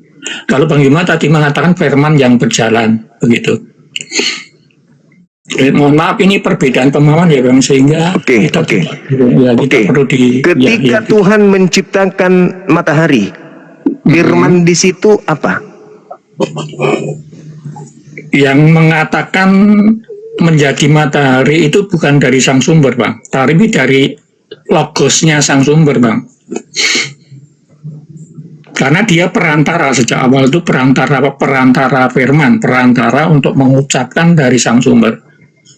Kalau Bang Yuma tadi mengatakan firman yang berjalan, begitu. Mohon maaf, ini perbedaan pemahaman ya Bang, sehingga Oke. kita perlu Ketika Tuhan menciptakan matahari, firman di situ apa? Yang mengatakan menjadi matahari itu bukan dari sang sumber, Bang, tapi dari logosnya sang sumber, Bang. Karena dia perantara, sejak awal itu perantara firman, perantara untuk mengucapkan dari sang sumber.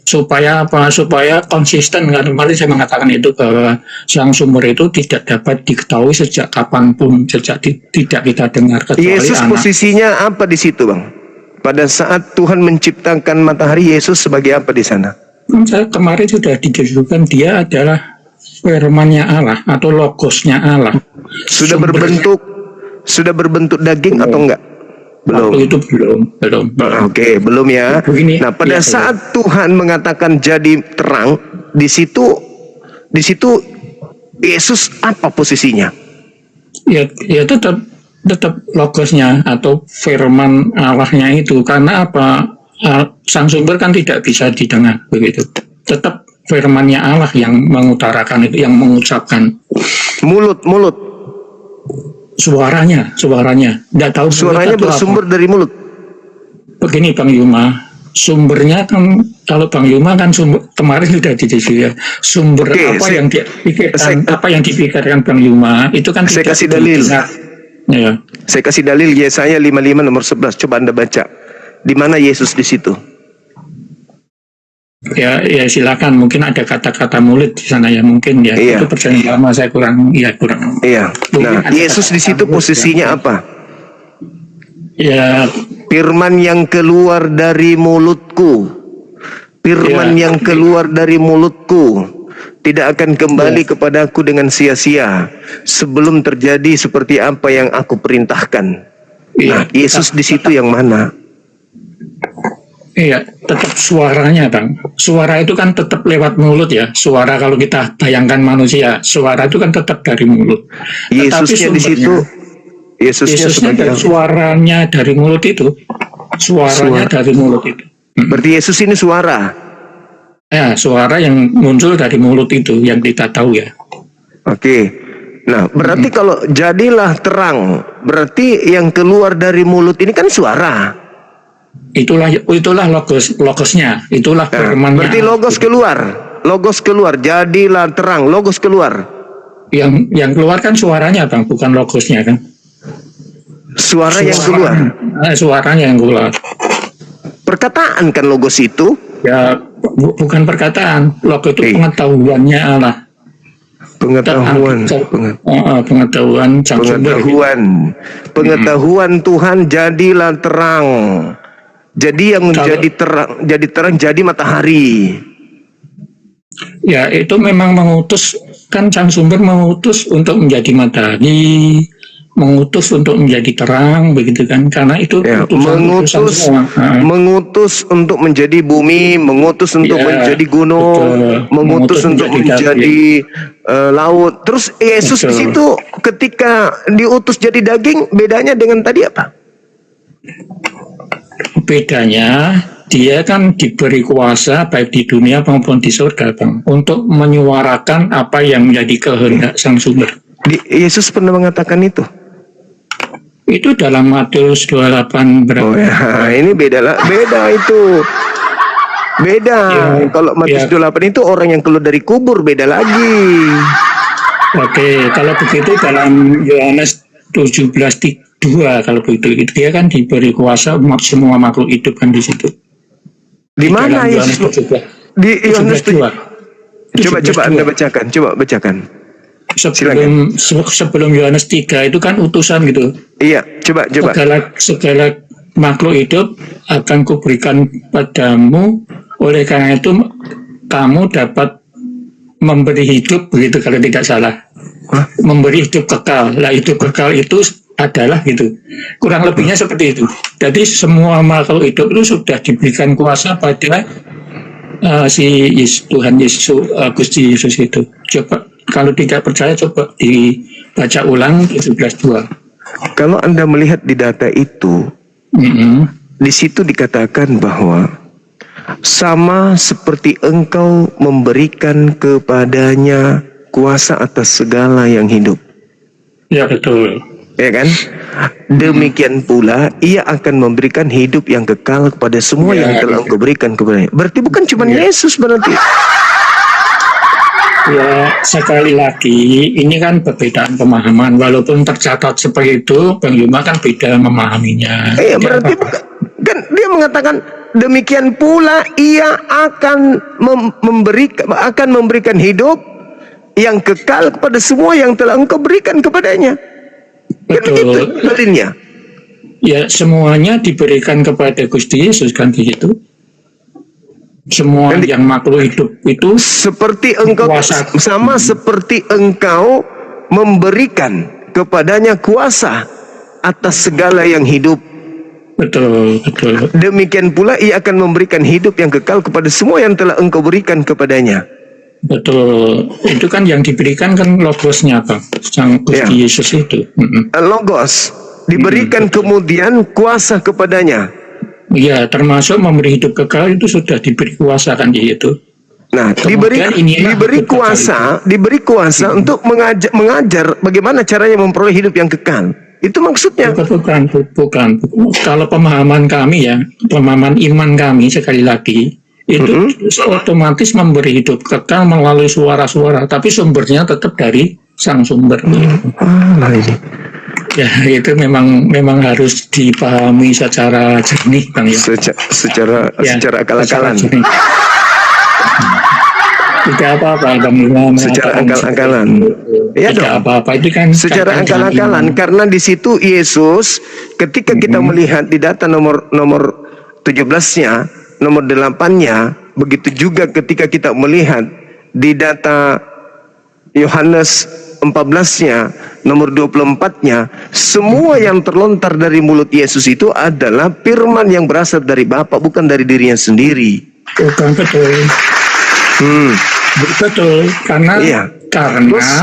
Supaya apa? Supaya konsisten. Kan kemarin saya mengatakan itu, bahwa sang sumber itu tidak dapat diketahui sejak kapanpun, sejak tidak kita dengar, kecuali Yesus anak. posisinya apa di situ, Bang? Pada saat Tuhan menciptakan matahari, Yesus sebagai apa di sana? Saya kemarin sudah didiskusikan, dia adalah firman-Nya Allah atau logosnya Allah. Sudah berbentuk daging atau enggak? Belum. Waktu itu belum. Oke, belum ya. Begini, Nah, pada ya, saat Tuhan mengatakan jadi terang, di situ Yesus apa posisinya? Ya tetap logosnya atau firman Allahnya itu, karena apa? Sang sumber kan tidak bisa didengar, begitu. Tetap firman-Nya Allah yang mengutarakan itu, yang mengucapkan. Mulut. Suaranya. Tidak tahu Suaranya bersumber dari mulut. Begini Bang Yuma, sumbernya kan, kalau Bang Yuma kan kemarin sudah didiskusikan sumber apa yang dipikirkan Bang Yuma itu kan saya kasih dalil. Ya. Saya kasih dalil Yesaya 55 nomor 11. Coba Anda baca. Di mana Yesus di situ? Ya silakan, mungkin ada kata-kata mulut di sana ya, mungkin ya. Iya. Itu percaya lama saya kurang. Iya. Nah, Yesus di situ posisinya apa? Ya, firman yang keluar dari mulutku. Firman yang keluar dari mulutku tidak akan kembali kepadaku dengan sia-sia sebelum terjadi seperti apa yang aku perintahkan. Nah, Yesus di situ yang mana? Iya, tetap suaranya, Bang. Suara itu kan tetap lewat mulut ya. Suara, kalau kita bayangkan manusia, suara itu kan tetap dari mulut. Yesusnya di situ. Yesusnya dari suaranya dari mulut itu. Suaranya dari mulut itu. Berarti Yesus ini suara. Ya, suara yang muncul dari mulut itu yang kita tahu ya. Oke. Nah, berarti kalau jadilah terang, berarti yang keluar dari mulut ini kan suara. Itulah logosnya, itulah firman-Nya. Berarti logos keluar, jadilah terang, logos keluar. Yang keluar kan suaranya, Bang, bukan logosnya kan. Yang keluar. Suaranya yang keluar. Perkataan kan logos itu? Ya, bukan perkataan. Logos itu pengetahuannya Allah. Pengetahuan Tuhan jadilah terang. Jadi yang menjadi terang jadi matahari. Ya, itu memang mengutus, kan sang sumber mengutus untuk menjadi matahari, mengutus untuk menjadi terang, begitu kan? Karena itu mengutus untuk menjadi bumi, mengutus untuk menjadi gunung, mengutus untuk menjadi laut. Terus Yesus di situ ketika diutus jadi daging, bedanya dengan tadi apa? Bedanya, dia kan diberi kuasa baik di dunia maupun di surga, Bang, untuk menyuarakan apa yang menjadi kehendak sang sumber. Yesus pernah mengatakan itu? Itu dalam Matius 28 berapa? Oh ya, ini beda itu. Beda. Ya, kalau Matius 28 itu orang yang keluar dari kubur, beda lagi. Oke, kalau begitu dalam Yohanes 17:2, kalau begitu dia kan diberi kuasa semua makhluk hidup kan di situ. Di mana Yesus? Di Yohanes 2. Coba Anda bacakan, Sebelum Yohanes 3 itu kan utusan gitu. Iya, coba. Segala makhluk hidup akan kuberikan padamu, oleh karena itu kamu dapat memberi hidup begitu kalau tidak salah. Memberi hidup kekal. Lah hidup kekal itu adalah gitu. Kurang lebihnya seperti itu. Jadi semua makhluk hidup itu sudah diberikan kuasa pada Tuhan Yesus, Gusti Yesus itu. Coba kalau tidak percaya coba dibaca ulang 17:2. Kalau Anda melihat di data itu, di situ dikatakan bahwa sama seperti engkau memberikan kepadanya kuasa atas segala yang hidup. Ya betul. Ya kan? Demikian pula ia akan memberikan hidup yang kekal kepada semua yang telah engkau berikan kepadanya. Berarti bukan cuma Yesus berarti. Ya, sekali lagi ini kan perbedaan pemahaman. Walaupun tercatat seperti itu, Bang Yuma kan beda memahaminya. Iya, berarti bukan, kan dia mengatakan demikian pula ia akan memberikan hidup yang kekal kepada semua yang telah engkau berikan kepadanya. Betul. Kan itu dalilnya. Ya, semuanya diberikan kepada Gusti Yesus kan begitu. Semua yang makhluk hidup itu seperti engkau sama seperti engkau memberikan kepadanya kuasa atas segala yang hidup. Betul, betul. Demikian pula ia akan memberikan hidup yang kekal kepada semua yang telah engkau berikan kepadanya. Betul. Itu kan yang diberikan kan logosnya, Bang. Sang Gusti Yesus itu. Logos diberikan kemudian kuasa kepadanya. Iya, termasuk memberi hidup kekal itu sudah diberi kuasa kan gitu. Nah, diberi kuasa untuk mengajar bagaimana caranya memperoleh hidup yang kekal. Itu maksudnya. Bukan. Kalau pemahaman kami ya, pemahaman iman kami sekali lagi, itu otomatis memberi hidup kekal melalui suara-suara, tapi sumbernya tetap dari sang sumber. Ya, itu memang harus dipahami secara jernih, Bang ya. Secara akal-akalan. Tidak apa-apa, Bang Yuma. Secara akal-akalan. Ya tidak apa-apa, itu kan secara akal-akalan, karena di situ Yesus ketika kita melihat di data nomor 17-nya, nomor 8-nya, begitu juga ketika kita melihat di data Yohanes 14-nya, nomor 24-nya, semua yang terlontar dari mulut Yesus itu adalah firman yang berasal dari Bapa, bukan dari dirinya sendiri. Bukan, betul. Betul, karena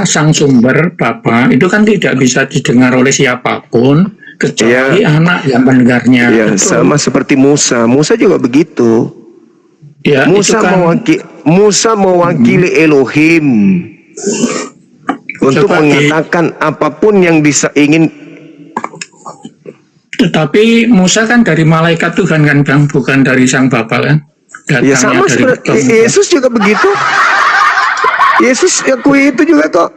sang sumber Bapa itu kan tidak bisa didengar oleh siapapun kecuali anak yang mendengarnya. Ya, sama seperti Musa. Musa juga begitu. Ya, Musa mewakili Elohim untuk mengatakan apapun yang ingin. Tetapi Musa kan dari malaikat Tuhan kan, Bang, bukan dari sang Bapa kan? Ya sama seperti Yesus juga begitu. Yesus akui itu juga kok.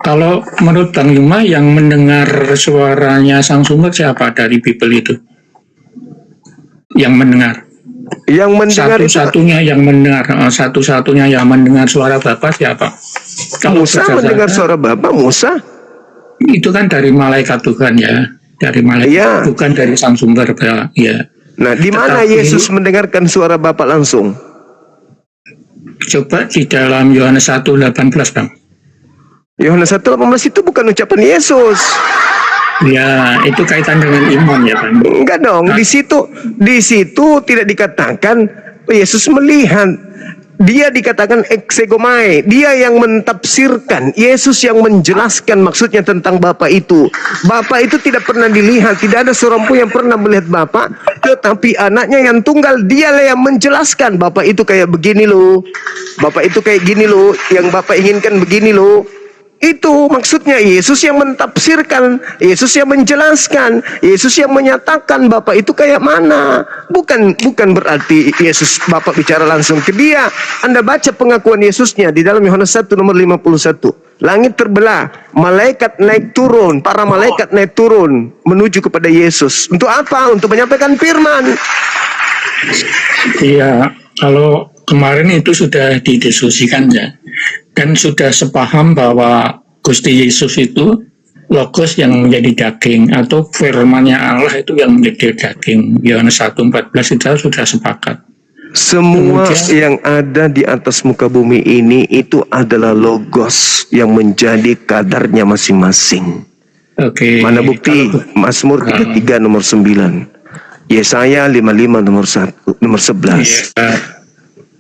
Kalau menurut Bang Yuma yang mendengar suaranya sang sumber siapa dari Bible itu? Yang mendengar. Satu-satunya yang mendengar suara Bapa siapa? Kalau Musa mendengar suara Bapa, Musa itu kan dari malaikat Tuhan ya, dari malaikat, bukan dari sang sumber ya. Nah, di mana Yesus mendengarkan suara Bapa langsung? Coba di dalam Yohanes 1:18, Bang. Yohanes 1:18 itu bukan ucapan Yesus. Ya, itu kaitan dengan iman ya, Bang. Enggak dong, di situ tidak dikatakan Yesus melihat. Dia dikatakan exegomai, dia yang mentafsirkan, Yesus yang menjelaskan maksudnya tentang Bapa itu. Bapa itu tidak pernah dilihat, tidak ada seorang pun yang pernah melihat Bapa, tetapi anaknya yang tunggal dialah yang menjelaskan, Bapa itu kayak begini loh, Bapa itu kayak gini loh, yang Bapa inginkan begini loh. Itu maksudnya Yesus yang mentafsirkan, Yesus yang menjelaskan, Yesus yang menyatakan Bapa itu kayak mana. Bukan berarti Yesus Bapa bicara langsung ke dia. Anda baca pengakuan Yesusnya di dalam Yohanes 1 nomor 51. Langit terbelah, malaikat naik turun, para malaikat naik turun menuju kepada Yesus. Untuk apa? Untuk menyampaikan firman. Iya, kalau kemarin itu sudah didiskusikan ya. Dan sudah sepaham bahwa Gusti Yesus itu logos yang menjadi daging, atau firman-Nya Allah itu yang menjadi daging. Yohanes 1:14 itu sudah sepakat. Semua Kemudian, yang ada di atas muka bumi ini itu adalah logos yang menjadi kadarnya masing-masing. oke, Mana bukti? kalau Mazmur 33 nomor 9. Yesaya 55 nomor 1, nomor 11. ya,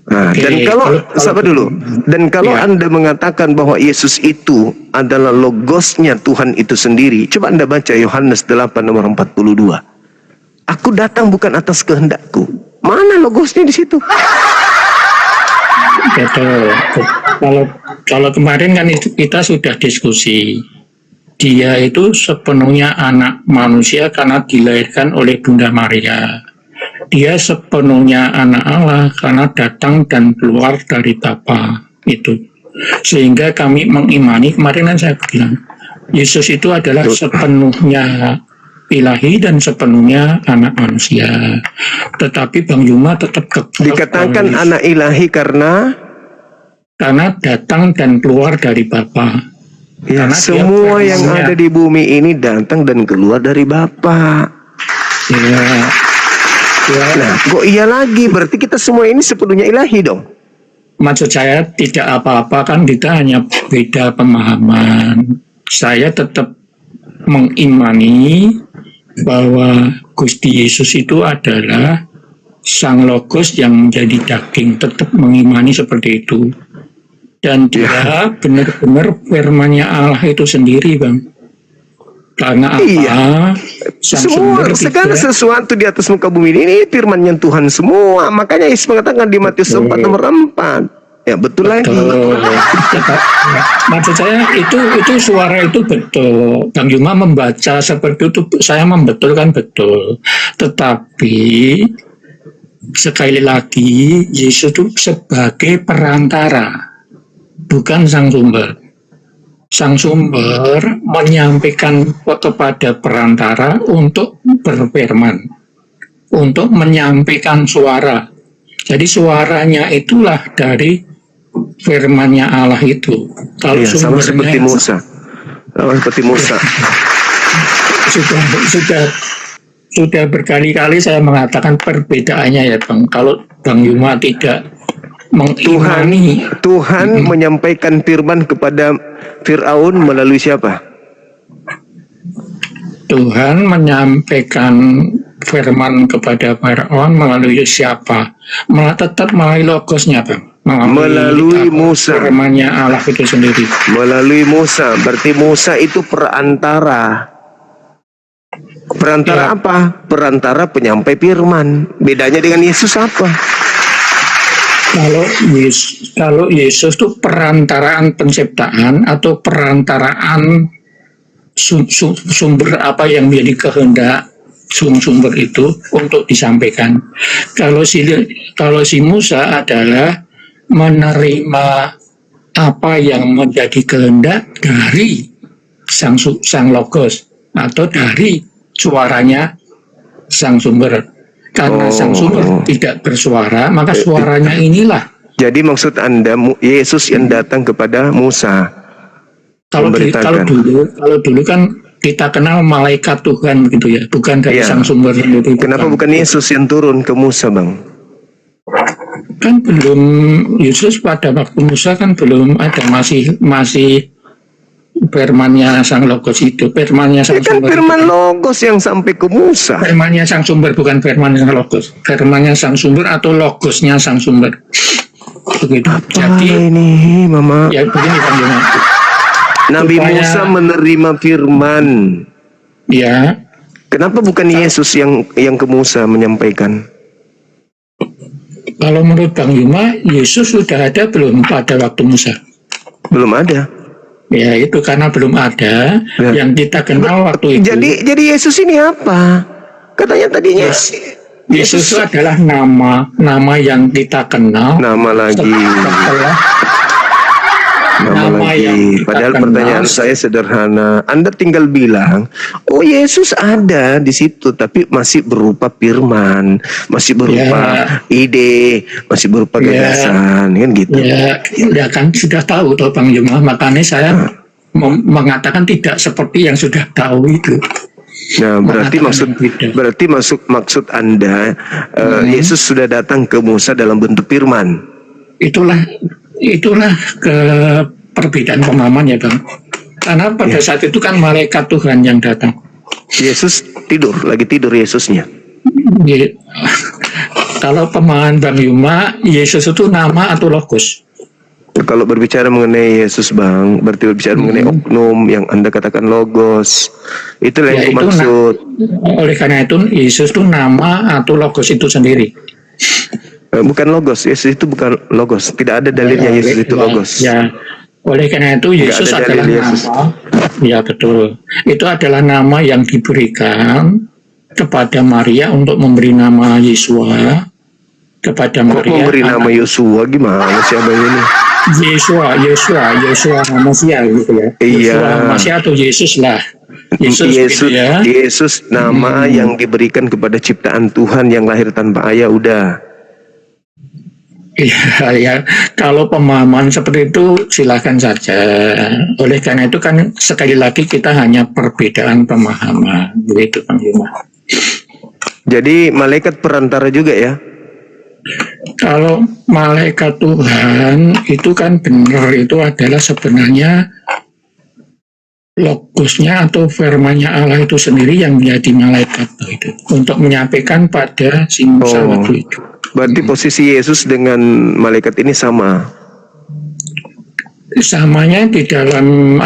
Nah, oke, dan kalau sabar dulu. Dan kalau ya, Anda mengatakan bahwa Yesus itu adalah logosnya Tuhan itu sendiri, coba Anda baca Yohanes 8 nomor 42. Aku datang bukan atas kehendakku. Mana logosnya di situ? betul. Kalau kalau kemarin kan itu kita sudah diskusi. Dia itu sepenuhnya anak manusia karena dilahirkan oleh Bunda Maria. Dia sepenuhnya anak Allah karena datang dan keluar dari Bapa itu. Sehingga kami mengimani, kemarin kan saya bilang, Yesus itu adalah sepenuhnya ilahi dan sepenuhnya anak manusia. Tetapi Bang Yuma tetap Dikatakan anak ilahi karena datang dan keluar dari Bapa. ya, Karena semua dia yang firman-Nya. ada di bumi ini datang dan keluar dari Bapa. Ya, ya, Nah, kok iya lagi? Berarti kita semua ini sepenuhnya ilahi dong. maksud saya tidak apa-apa kan, kita hanya beda pemahaman. Saya tetap mengimani bahwa Gusti Yesus itu adalah Sang Logos yang menjadi daging, tetap mengimani seperti itu. Dan dia benar-benar firman-Nya Allah itu sendiri, Bang. Karena apa? Iya. Sang Semua sumber segala tidak, sesuatu di atas muka bumi ini firman-Nya Tuhan semua. Makanya Yesus mengatakan di Matius 4 nomor 4. Ya betul lagi. betul. Maksud saya itu suara itu betul. Bang Yuma membaca seperti itu, saya membetulkan betul. Tetapi sekali lagi Yesus itu sebagai perantara, bukan sang sumber. Sang sumber menyampaikan kepada perantara untuk berfirman, untuk menyampaikan suara. Jadi suaranya itulah dari firman-Nya Allah itu. Kalau Iya, sama sumbernya seperti Musa. Sama seperti Musa. sudah berkali-kali saya mengatakan perbedaannya ya Bang. Kalau Bang Yuma tidak mengimani, Tuhan menyampaikan firman kepada Fir'aun melalui siapa? Tuhan menyampaikan firman kepada Firaun melalui siapa? Tetap melalui logosnya Bang. Melalui Musa. Firman-Nya Allah itu sendiri. Melalui Musa. Berarti Musa itu perantara. Perantara Ya. apa? Perantara penyampai firman. Bedanya dengan Yesus apa? Kalau Yesus itu perantaraan penciptaan atau perantaraan sumber apa yang menjadi kehendak sumber itu untuk disampaikan. Kalau si Musa adalah menerima apa yang menjadi kehendak dari sang logos atau dari suaranya sang sumber. Karena sang sumber tidak bersuara, maka suaranya inilah. Jadi maksud Anda Yesus yang datang kepada Musa. Kalau dulu kan kita kenal malaikat Tuhan gitu ya, bukan dari Iya. sang sumber sendiri. Kenapa bukan Yesus yang turun ke Musa, Bang? Kan belum, Yesus pada waktu Musa kan belum ada, masih firman-Nya sang logos itu, firman-Nya sang Kan sumber. firman logos yang sampai ke Musa. Firman-Nya sang sumber, bukan firman-Nya sang logos. Firman-Nya sang sumber atau logosnya sang sumber. Begitu. Jadi ini, Mama? ya begini Bang Yuma. Nabi supaya- Musa menerima firman. Ya, Kenapa bukan Yesus yang ke Musa menyampaikan? kalau menurut Bang Yuma, Yesus sudah ada belum pada waktu Musa? Belum ada. Ya itu karena belum ada. Ya. Yang kita kenal waktu itu. Jadi Yesus ini apa? Katanya tadinya Yesus itu adalah nama yang kita kenal. nama lagi. Setelah Nama lagi. yang kita Padahal kenal. pertanyaan saya sederhana. Anda tinggal bilang, oh Yesus ada di situ, tapi masih berupa firman, masih berupa ide, masih berupa gagasan, kan gitu. Ya kan sudah tahu toh Bang Yuma, makanya saya mengatakan tidak seperti yang sudah tahu itu. Nah, berarti maksud Anda Yesus sudah datang ke Musa dalam bentuk firman. Itulah ke perbedaan pemahaman ya Bang. Karena pada saat itu kan malaikat Tuhan yang datang. Yesus lagi tidur Yesusnya. Kalau pemahaman Bang Yuma, Yesus itu nama atau logos? Kalau berbicara mengenai Yesus Bang, berarti berbicara mengenai oknum yang Anda katakan logos. Itulah yang maksud. Oleh karena itu Yesus itu nama atau logos itu sendiri. Bukan logos, Yesus itu bukan logos. Tidak ada dalilnya Yesus itu logos. Ya, oleh karena itu Yesus adalah nama. Ya betul. Itu adalah nama yang diberikan kepada Maria untuk memberi nama Yesua kepada Maria. Memberi nama Yosua gimana sih Abang ini? Yesua Masia gitu ya. Iya. Yesua Masia atau Yesus lah. Yesus gitu ya. Yesus nama yang diberikan kepada ciptaan Tuhan yang lahir tanpa ayah udah. Iya, ya. Kalau pemahaman seperti itu silakan saja. Oleh karena itu kan sekali lagi kita hanya perbedaan pemahaman, begitu Bang Yuma. Jadi malaikat perantara juga ya? Kalau malaikat Tuhan itu kan benar, itu adalah sebenarnya logosnya atau firman-Nya Allah itu sendiri yang menjadi malaikat itu untuk menyampaikan pada si Musa waktu itu. Berarti posisi Yesus dengan malaikat ini sama. Samanya di dalam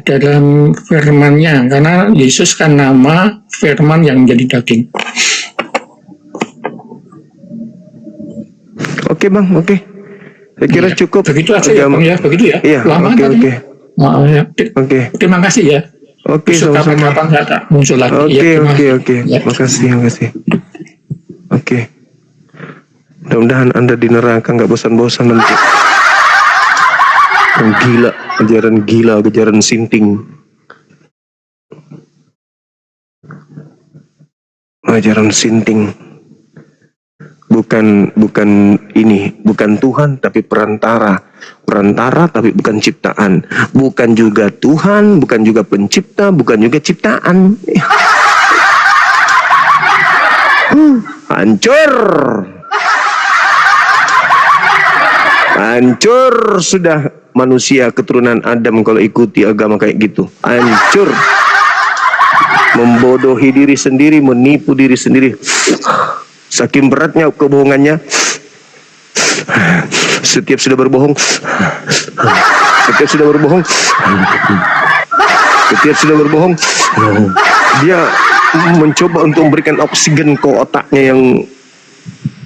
dalam firman-Nya, karena Yesus kan nama firman yang menjadi daging. Oke Bang, oke. Saya kira cukup. Begitu aja ya Bang ya, begitu ya. Iya, lama kan? Oke. Ya. Oke. Terima kasih ya. Oke, sama-sama. Kapan saya tak muncul lagi. Oke. Ya. Makasih. Oke. Mudah-mudahan Anda di neraka nggak bosan-bosan nanti. Gila, ajaran sinting. Ajaran sinting. Bukan Tuhan tapi perantara tapi bukan ciptaan, bukan juga Tuhan, bukan juga pencipta, bukan juga ciptaan. Hancur sudah manusia keturunan Adam kalau ikuti agama kayak gitu. Hancur. Membodohi diri sendiri, menipu diri sendiri. Saking beratnya kebohongannya. Setiap sudah berbohong, dia mencoba untuk memberikan oksigen ke otaknya yang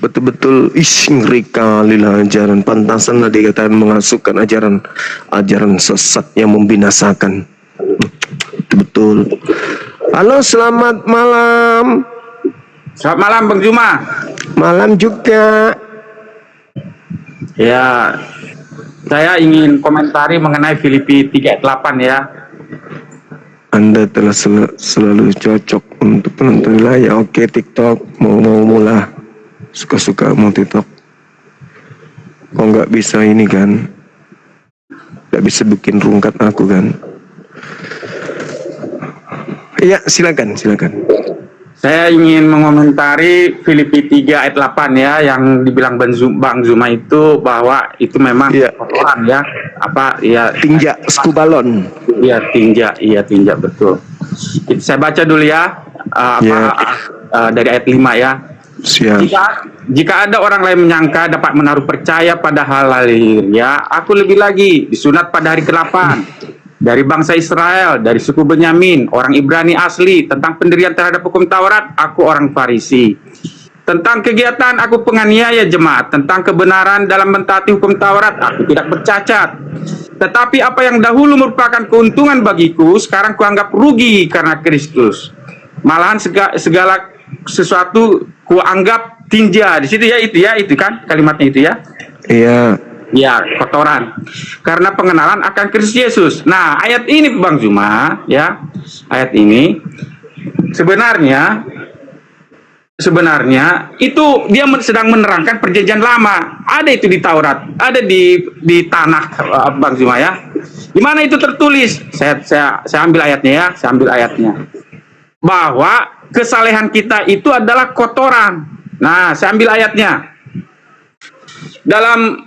betul-betul ngeri kali lah ajaran. Pantasan lah dikatakan mengasukkan ajaran sesat yang membinasakan. Betul. Halo, selamat malam. Selamat malam Bang Juma. Malam juga. Ya, saya ingin komentari mengenai Filipi 3:8 ya. Anda telah selalu cocok untuk penonton wilayah. Oke, TikTok mau mulai. Suka-suka mau TikTok. Kok nggak bisa ini kan? Nggak bisa bikin rungkat aku kan? Iya, silakan. Saya ingin mengomentari Filipi 3:8 ya, yang dibilang Bang Zuma itu bahwa itu memang kotoran ya, tinja skubalon. Iya tinja betul. Saya baca dulu ya, dari ayat 5 ya. Siap. Jika ada orang lain menyangka dapat menaruh percaya pada hal lahir ya, aku lebih lagi disunat pada hari ke-8. Dari bangsa Israel, dari suku Benyamin, orang Ibrani asli. Tentang pendirian terhadap hukum Taurat, aku orang Farisi. Tentang kegiatan, aku penganiaya jemaat. Tentang kebenaran dalam mentaati hukum Taurat, aku tidak bercacat. Tetapi apa yang dahulu merupakan keuntungan bagiku, sekarang kuanggap rugi karena Kristus. Malahan segala sesuatu kuanggap tinja. Di situ ya, itu kan kalimatnya itu ya. Iya. Ya, kotoran. Karena pengenalan akan Kristus Yesus. Nah, ayat ini Bang Zuma, ya. Ayat ini sebenarnya itu dia sedang menerangkan perjanjian lama. Ada itu di Taurat, ada di tanah Bang Zuma ya. Di mana itu tertulis? Saya ambil ayatnya ya, bahwa kesalehan kita itu adalah kotoran. Nah, saya ambil ayatnya. Dalam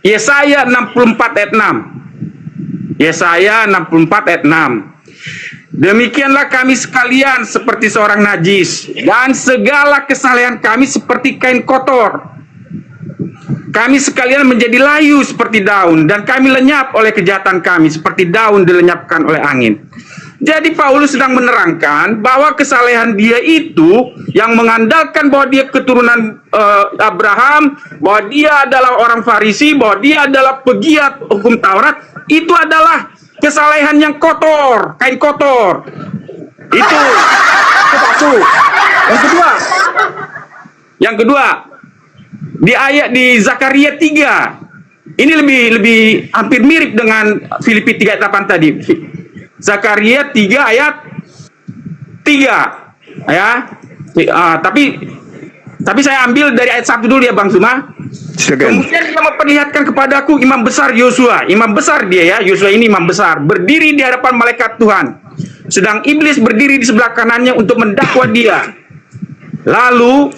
Yesaya 64 ayat 6. Yesaya 64 ayat 6. Demikianlah kami sekalian seperti seorang najis, dan segala kesalehan kami seperti kain kotor. Kami sekalian menjadi layu seperti daun, dan kami lenyap oleh kejahatan kami seperti daun dilenyapkan oleh angin. Jadi Paulus sedang menerangkan bahwa kesalehan dia itu yang mengandalkan bahwa dia keturunan Abraham, bahwa dia adalah orang Farisi, bahwa dia adalah pegiat hukum Taurat, itu adalah kesalehan yang kotor, kain kotor. Itu satu. Yang kedua, di ayat di Zakaria 3. Ini lebih hampir mirip dengan Filipi 3 ayat 8 tadi. Zakaria 3 ayat 3 ya. Tapi saya ambil dari ayat 1 dulu ya Bang Zuma. Kemudian dia memperlihatkan kepadaku imam besar Yosua. Imam besar dia ya, Yosua ini imam besar, berdiri di hadapan malaikat Tuhan. Sedang iblis berdiri di sebelah kanannya untuk mendakwa dia. Lalu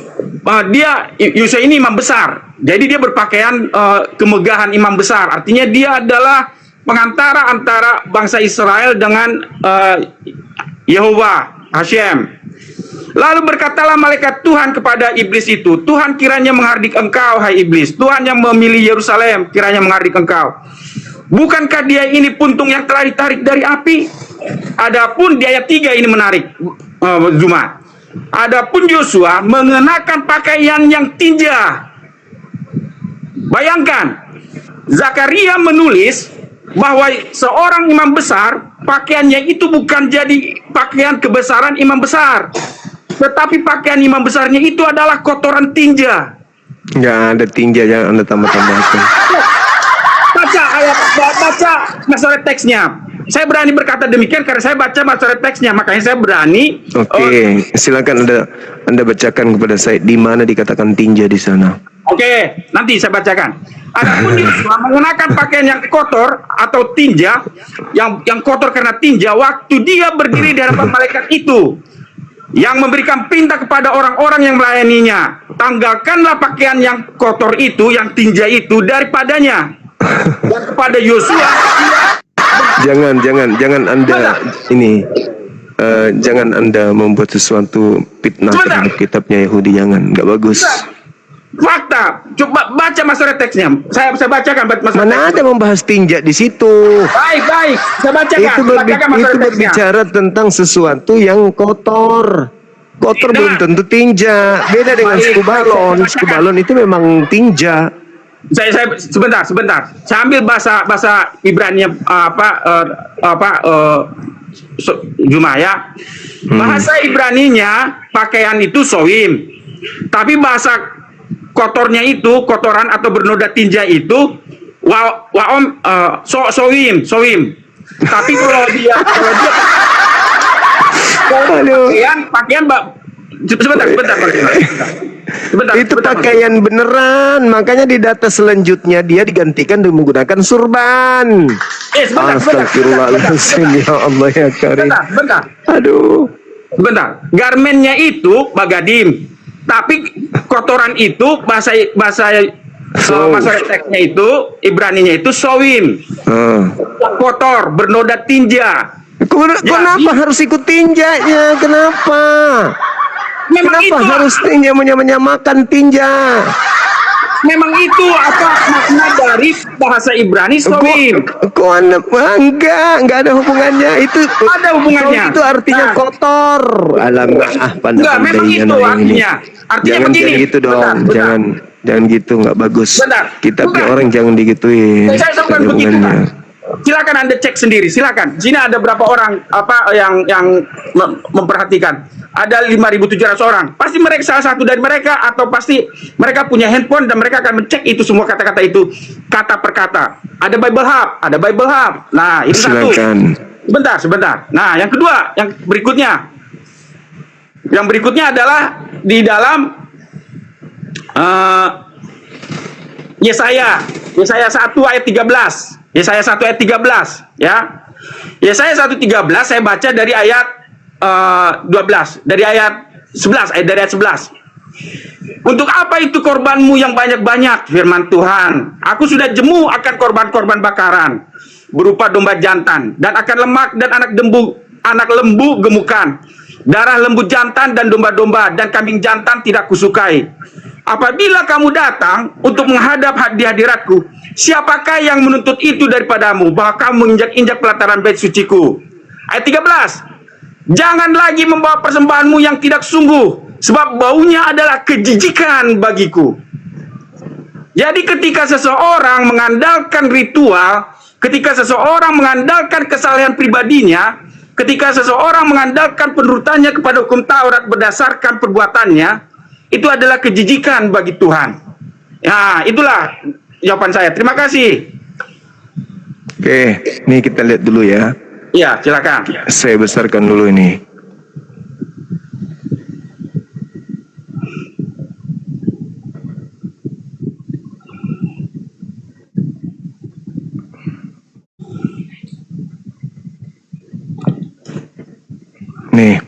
Yosua ini imam besar. Jadi dia berpakaian kemegahan imam besar. Artinya dia adalah pengantara antara bangsa Israel dengan Yehova Hashem. Lalu berkatalah malaikat Tuhan kepada iblis itu, Tuhan kiranya menghardik engkau, hai iblis. Tuhan yang memilih Yerusalem kiranya menghardik engkau. Bukankah dia ini puntung yang telah ditarik dari api? Adapun di ayat 3 ini menarik, Zuma. Adapun Yosua mengenakan pakaian yang tinja. Bayangkan, Zakaria menulis bahwa seorang imam besar pakaiannya itu bukan jadi pakaian kebesaran imam besar, tetapi pakaian imam besarnya itu adalah kotoran tinja. Nggak ada tinja, jangan Anda tambah-tambahkan. Baca masalah teksnya. Saya berani berkata demikian karena saya baca masalah teksnya, makanya saya berani. Oke, silakan Anda bacakan kepada saya di mana dikatakan tinja di sana. Oke, nanti saya bacakan. Adapun Yosua mengenakan pakaian yang kotor atau tinja, yang kotor karena tinja, waktu dia berdiri di hadapan malaikat itu, yang memberikan perintah kepada orang-orang yang melayaninya, tanggalkanlah pakaian yang kotor itu, yang tinja itu daripadanya. Dan kepada Yosua, jangan Anda ini jangan Anda membuat sesuatu fitnah terhadap kitabnya Yahudi, jangan, nggak bagus. Fakta, coba baca masalah teksnya. Saya bacakan masalah mana teksnya. ada membahas tinja di situ. Baik, saya bacakan. Itu, itu berbicara tentang sesuatu yang kotor. Kotor belum tentu tinja. Beda dengan suku balon. Suku balon itu memang tinja. Saya sebentar. Saya ambil bahasa Ibrani Juma ya. Bahasa Ibraninya pakaian itu sowim. Tapi bahasa kotornya itu, kotoran atau bernoda tinja itu sowim. Tapi kalau dia pakaian sebentar. Itu pakaian beneran, makanya di data selanjutnya dia digantikan dengan menggunakan surban. Astagfirullahaladzim, ya Allah ya Karim. Bentar. Aduh. Sebentar. Garmennya itu bagadim. Tapi kotoran itu bahasa teksnya itu Ibraninya itu sowim. Kotor, bernoda tinja. Kenapa harus ikut tinjanya? Kenapa? Kenapa harus tinja menyamakan tinja? Memang itu apa makna dari bahasa Ibrani sowim? Kok Anda enggak ada hubungannya. Itu ada hubungannya. Itu artinya kotor. Alamak, enggak, memang itu artinya. Artinya jangan begini. Gitu dong. Bentar. Jangan gitu, nggak bagus. Kitabnya orang jangan digituin. Saya bukan begitu, Pak. Silakan Anda cek sendiri, silakan. Sini ada berapa orang yang memperhatikan. Ada 5.700 orang. Pasti mereka salah satu dari mereka, atau pasti mereka punya handphone dan mereka akan mencek itu semua kata-kata itu kata per kata. Ada Bible Hub. Nah, itu silakan. Satu. Sebentar. Nah, yang kedua, yang berikutnya. Yang berikutnya adalah di dalam Yesaya 1 ayat 13. Yesaya 1 ayat 13 ya. Yesaya 1:13 saya baca dari ayat 12 dari ayat 11, dari ayat 11. Untuk apa itu korbanmu yang banyak-banyak, firman Tuhan? Aku sudah jemu akan korban-korban bakaran berupa domba jantan, dan akan lemak dan anak lembu gemukan, darah lembu jantan dan domba-domba dan kambing jantan tidak kusukai. Apabila kamu datang untuk menghadap di hadiratku, siapakah yang menuntut itu daripadamu, bahwa kamu menginjak-injak pelataran bait suciku? Ayat 13. Jangan lagi membawa persembahanmu yang tidak sungguh, sebab baunya adalah kejijikan bagiku. Jadi ketika seseorang mengandalkan ritual, ketika seseorang mengandalkan kesalahan pribadinya, ketika seseorang mengandalkan penurutannya kepada hukum Taurat berdasarkan perbuatannya, itu adalah kejijikan bagi Tuhan. Ya, itulah jawaban saya. Terima kasih. Oke, ini kita lihat dulu ya. Iya, silakan. Saya besarkan dulu ini. Nih,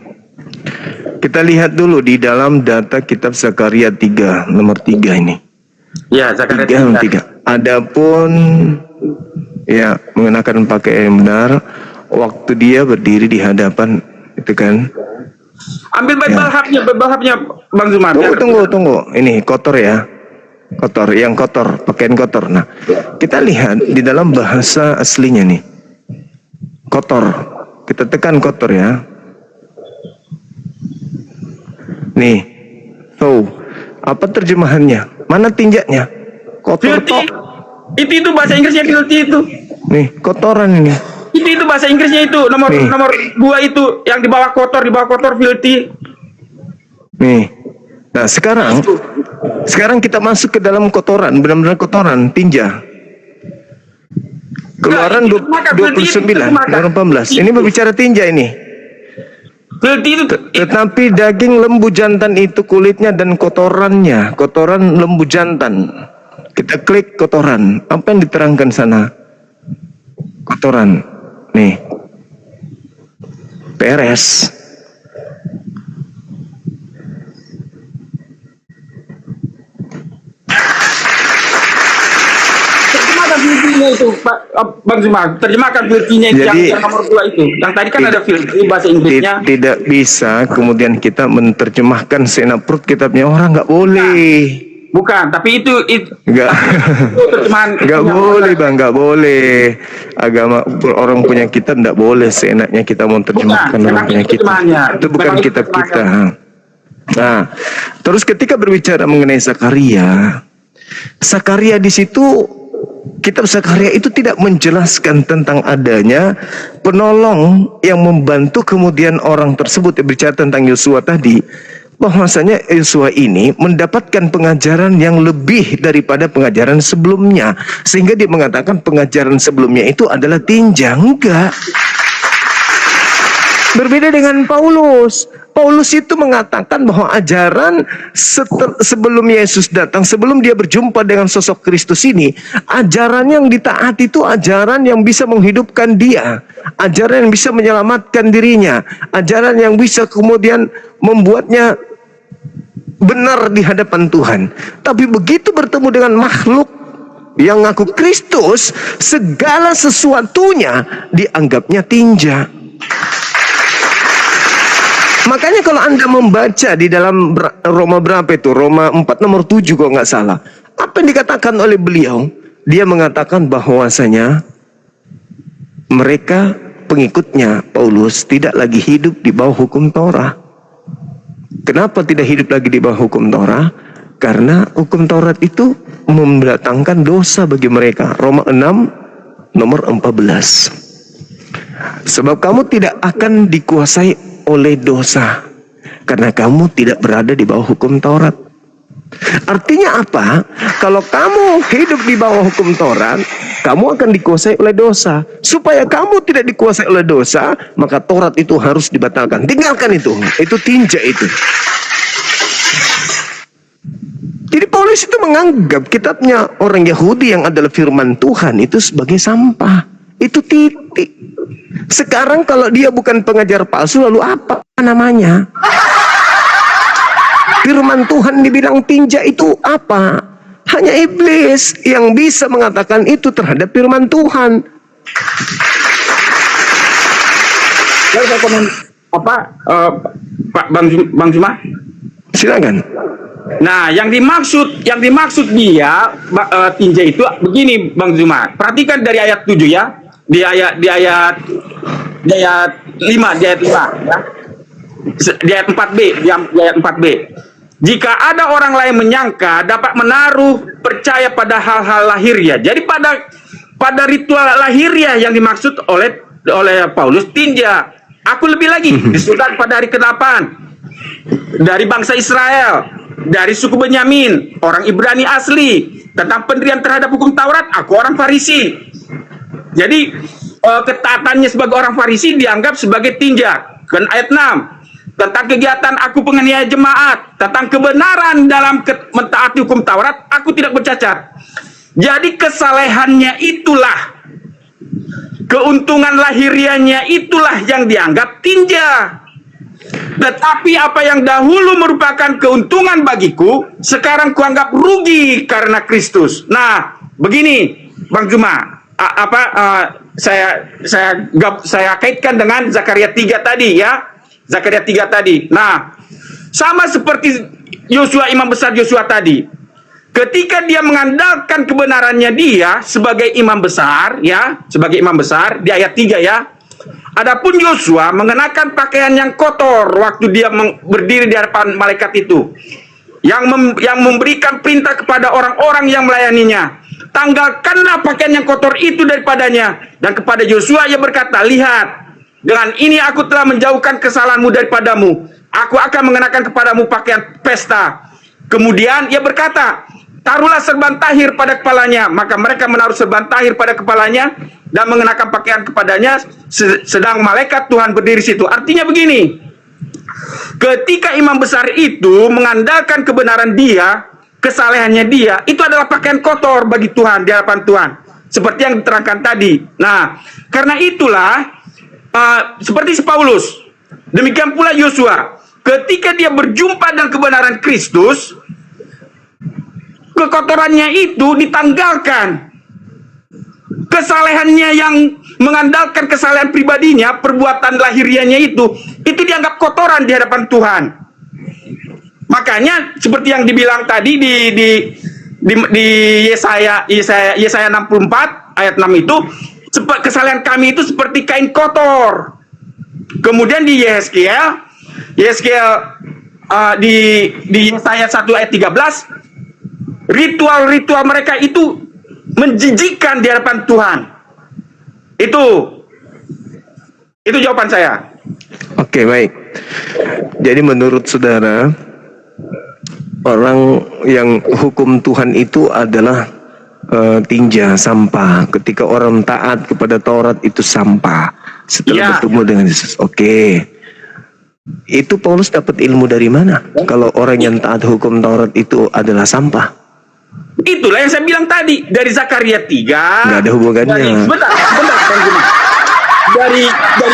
kita lihat dulu di dalam data kitab Zakaria 3, nomor 3 ini. Ya, Zakaria 3. Adapun ya mengenakan pakaian yang benar, waktu dia berdiri di hadapan itu kan. Ambil balhapnya, Bang Zumar. Tunggu. Ini kotor ya. Kotor, yang kotor, pakaian kotor. Nah, kita lihat di dalam bahasa aslinya nih. Kotor. Kita tekan kotor ya. Nih. Tuh. Apa terjemahannya? Mana tinjaknya? Kotor tok. Itu bahasa Inggrisnya filthy itu. Nih, kotoran ini. Itu bahasa Inggrisnya itu nomor 2 itu yang di bawah kotor filthy. Nih. Nah, sekarang kita masuk ke dalam kotoran, benar-benar kotoran, tinja. Keluaran 29, 18. Ini berbicara tinja ini. Filthy itu. Tetapi daging lembu jantan itu kulitnya dan kotorannya, kotoran lembu jantan. Kita klik kotoran. Apa yang diterangkan sana? Kotoran. Nih. Beres. Terjemahkan filthy-nya itu, Pak Bang Zumar. Terjemahkan filthy-nya yang nomor 2 itu. Yang tadi kan ada filthy bahasa Inggrisnya. Tidak bisa kemudian kita menerjemahkan senap perut kitabnya orang, nggak boleh. Bukan, tapi itu Nggak boleh Bang, nggak boleh. Agama orang punya kitab nggak boleh seenaknya kita mau terjemahkan orang punya kitab. Itu bukan kitab kita. Nah, terus ketika berbicara mengenai Zakaria di situ, kitab Zakaria itu tidak menjelaskan tentang adanya penolong yang membantu kemudian orang tersebut. Berbicara tentang Yosua tadi, bahwasanya Yosua ini mendapatkan pengajaran yang lebih daripada pengajaran sebelumnya, sehingga dia mengatakan pengajaran sebelumnya itu adalah tinja. Enggak. Berbeda dengan Paulus. Paulus itu mengatakan bahwa ajaran sebelum Yesus datang, sebelum dia berjumpa dengan sosok Kristus ini, ajaran yang ditaati itu ajaran yang bisa menghidupkan dia, ajaran yang bisa menyelamatkan dirinya, ajaran yang bisa kemudian membuatnya benar di hadapan Tuhan. Tapi begitu bertemu dengan makhluk yang ngaku Kristus, segala sesuatunya dianggapnya tinja. Makanya kalau Anda membaca di dalam Roma berapa itu? Roma 4 nomor 7 kalau nggak salah. Apa yang dikatakan oleh beliau? Dia mengatakan bahwasanya mereka pengikutnya Paulus tidak lagi hidup di bawah hukum Torah. Kenapa tidak hidup lagi di bawah hukum Torah? Karena hukum Taurat itu mendatangkan dosa bagi mereka. Roma 6 nomor 14. Sebab kamu tidak akan dikuasai oleh dosa, karena kamu tidak berada di bawah hukum Taurat. Artinya apa? Kalau kamu hidup di bawah hukum Taurat, kamu akan dikuasai oleh dosa. Supaya kamu tidak dikuasai oleh dosa, maka Taurat itu harus dibatalkan. Tinggalkan itu tinja itu. Jadi Paulus itu menganggap kitabnya orang Yahudi yang adalah firman Tuhan itu sebagai sampah. Itu titik. Sekarang kalau dia bukan pengajar palsu, lalu apa namanya? Firman Tuhan dibilang tinja itu apa? Hanya iblis yang bisa mengatakan itu terhadap firman Tuhan. Lalu saya komen apa, Pak Bang Zuma? Silakan. Nah, yang dimaksud dia tinja itu begini, Bang Zuma. Perhatikan dari ayat 7 ya. Di ayat 5 ya. Di ayat 4b, di ayat 4b. Jika ada orang lain menyangka dapat menaruh percaya pada hal-hal lahiriah. Jadi pada ritual lahiriah yang dimaksud oleh Paulus tinja. Aku lebih lagi disebutkan pada hari ke-8 dari bangsa Israel, dari suku Benyamin, orang Ibrani asli, tentang pendirian terhadap hukum Taurat, aku orang Farisi. Jadi ketaatannya sebagai orang Farisi dianggap sebagai tinja. Dan ayat 6 tentang kegiatan aku penganiaya jemaat, tentang kebenaran dalam mentaati hukum Taurat, aku tidak bercacat. Jadi kesalehannya itulah, keuntungan lahiriahnya itulah yang dianggap tinja. Tetapi apa yang dahulu merupakan keuntungan bagiku, sekarang kuanggap rugi karena Kristus. Nah, begini, Bang Zuma, saya kaitkan dengan Zakaria 3 tadi ya. Zakaria 3 tadi. Nah, sama seperti Yosua, imam besar Yosua tadi. Ketika dia mengandalkan kebenarannya dia sebagai imam besar ya, sebagai imam besar di ayat 3 ya. Adapun Yosua mengenakan pakaian yang kotor waktu dia berdiri di hadapan malaikat itu. Yang memberikan perintah kepada orang-orang yang melayaninya. Tanggalkanlah pakaian yang kotor itu daripadanya. Dan kepada Yosua ia berkata, lihat, dengan ini aku telah menjauhkan kesalahanmu daripadamu. Aku akan mengenakan kepadamu pakaian pesta. Kemudian ia berkata, taruhlah serban tahir pada kepalanya. Maka mereka menaruh serban tahir pada kepalanya dan mengenakan pakaian kepadanya, sedang malaikat Tuhan berdiri situ. Artinya begini, ketika imam besar itu mengandalkan kebenaran dia, kesalehannya dia, itu adalah pakaian kotor bagi Tuhan, di hadapan Tuhan. Seperti yang diterangkan tadi. Nah, karena itulah seperti si Paulus, demikian pula Yosua, ketika dia berjumpa dengan kebenaran Kristus, kekotorannya itu ditanggalkan. Kesalehannya yang mengandalkan kesalehan pribadinya, perbuatan lahiriahnya itu dianggap kotoran di hadapan Tuhan. Makanya seperti yang dibilang tadi di Yesaya 64 ayat 6 itu, kesalehan kami itu seperti kain kotor. Kemudian di Yesaya di Yesaya 1 ayat 13, ritual-ritual mereka itu menjijikkan di hadapan Tuhan. Itu jawaban saya. Oke, baik. Jadi menurut saudara, orang yang hukum Tuhan itu adalah tinja, sampah. Ketika orang taat kepada Taurat itu sampah setelah bertemu dengan Yesus. Oke. Itu Paulus dapat ilmu dari mana? Kalau orang yang taat hukum Taurat itu adalah sampah. Itulah yang saya bilang tadi, dari Zakaria 3. Nggak ada hubungannya. Sebentar. Dari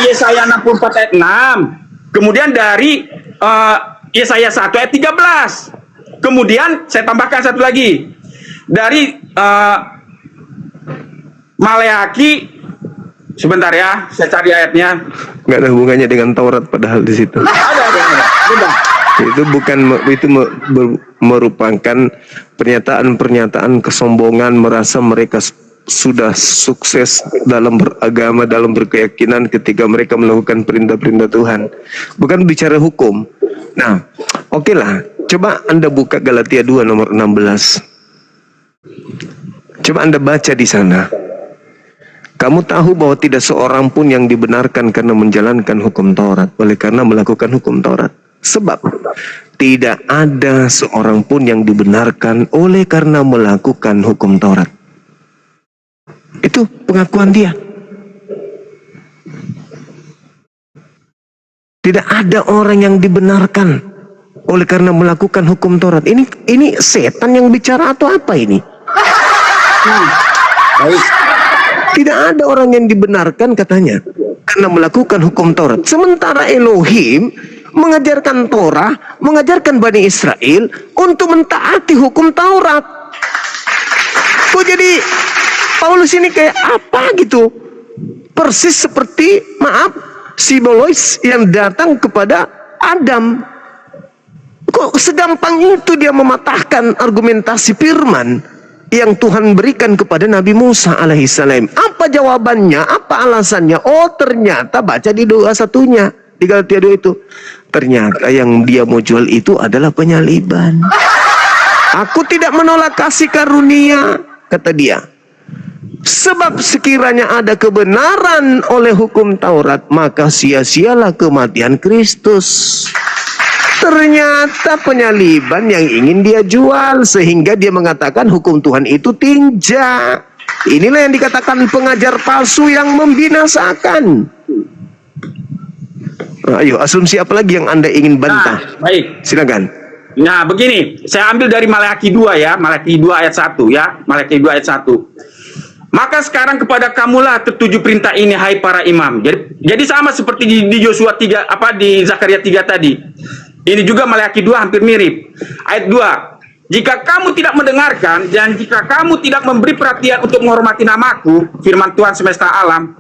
Yesaya 64 ayat 6. Kemudian dari Yesaya 1 ayat 13. Kemudian saya tambahkan satu lagi. Dari Maleaki, sebentar ya, saya cari ayatnya. Nggak ada hubungannya dengan Taurat padahal di situ. Ada. Itu merupakan pernyataan kesombongan, merasa mereka sudah sukses dalam beragama, dalam berkeyakinan ketika mereka melakukan perintah-perintah Tuhan. Bukan bicara hukum. Nah, oke lah. Coba Anda buka Galatia 2 nomor 16. Coba Anda baca di sana. Kamu tahu bahwa tidak seorang pun yang dibenarkan karena menjalankan hukum Taurat, oleh karena melakukan hukum Taurat. Sebab tidak ada seorang pun yang dibenarkan oleh karena melakukan hukum Taurat. Itu pengakuan dia. Tidak ada orang yang dibenarkan oleh karena melakukan hukum Taurat. Ini setan yang bicara atau apa ini? Baik. Tidak ada orang yang dibenarkan katanya karena melakukan hukum Taurat. Sementara Elohim mengajarkan Torah, mengajarkan Bani Israel untuk mentaati hukum Taurat. Kok jadi Paulus ini kayak apa gitu? Persis seperti, maaf, Sibolois yang datang kepada Adam. Kok segampang itu dia mematahkan argumentasi firman yang Tuhan berikan kepada Nabi Musa alaihissalam? Apa jawabannya? Apa alasannya? Oh, ternyata baca di doa satunya, di Galatia 2 itu. Ternyata yang dia mau jual itu adalah penyaliban. Aku tidak menolak kasih karunia, kata dia. Sebab sekiranya ada kebenaran oleh hukum Taurat, maka sia-sialah kematian Kristus. Ternyata penyaliban yang ingin dia jual, sehingga dia mengatakan hukum Tuhan itu tinja. Inilah yang dikatakan pengajar palsu yang membinasakan. Ayo, asumsi apa lagi yang Anda ingin bantah? Nah, baik. Silakan. Nah, begini, saya ambil dari Malaki 2 ya, Malaki 2 ayat 1 ya, Malaki 2 ayat 1. Maka sekarang kepada kamulah ketujuh perintah ini, hai para imam. Jadi sama seperti di Yosua 3, di Zakaria 3 tadi. Ini juga Malaki 2 hampir mirip. Ayat 2. Jika kamu tidak mendengarkan dan jika kamu tidak memberi perhatian untuk menghormati namaku, firman Tuhan semesta alam,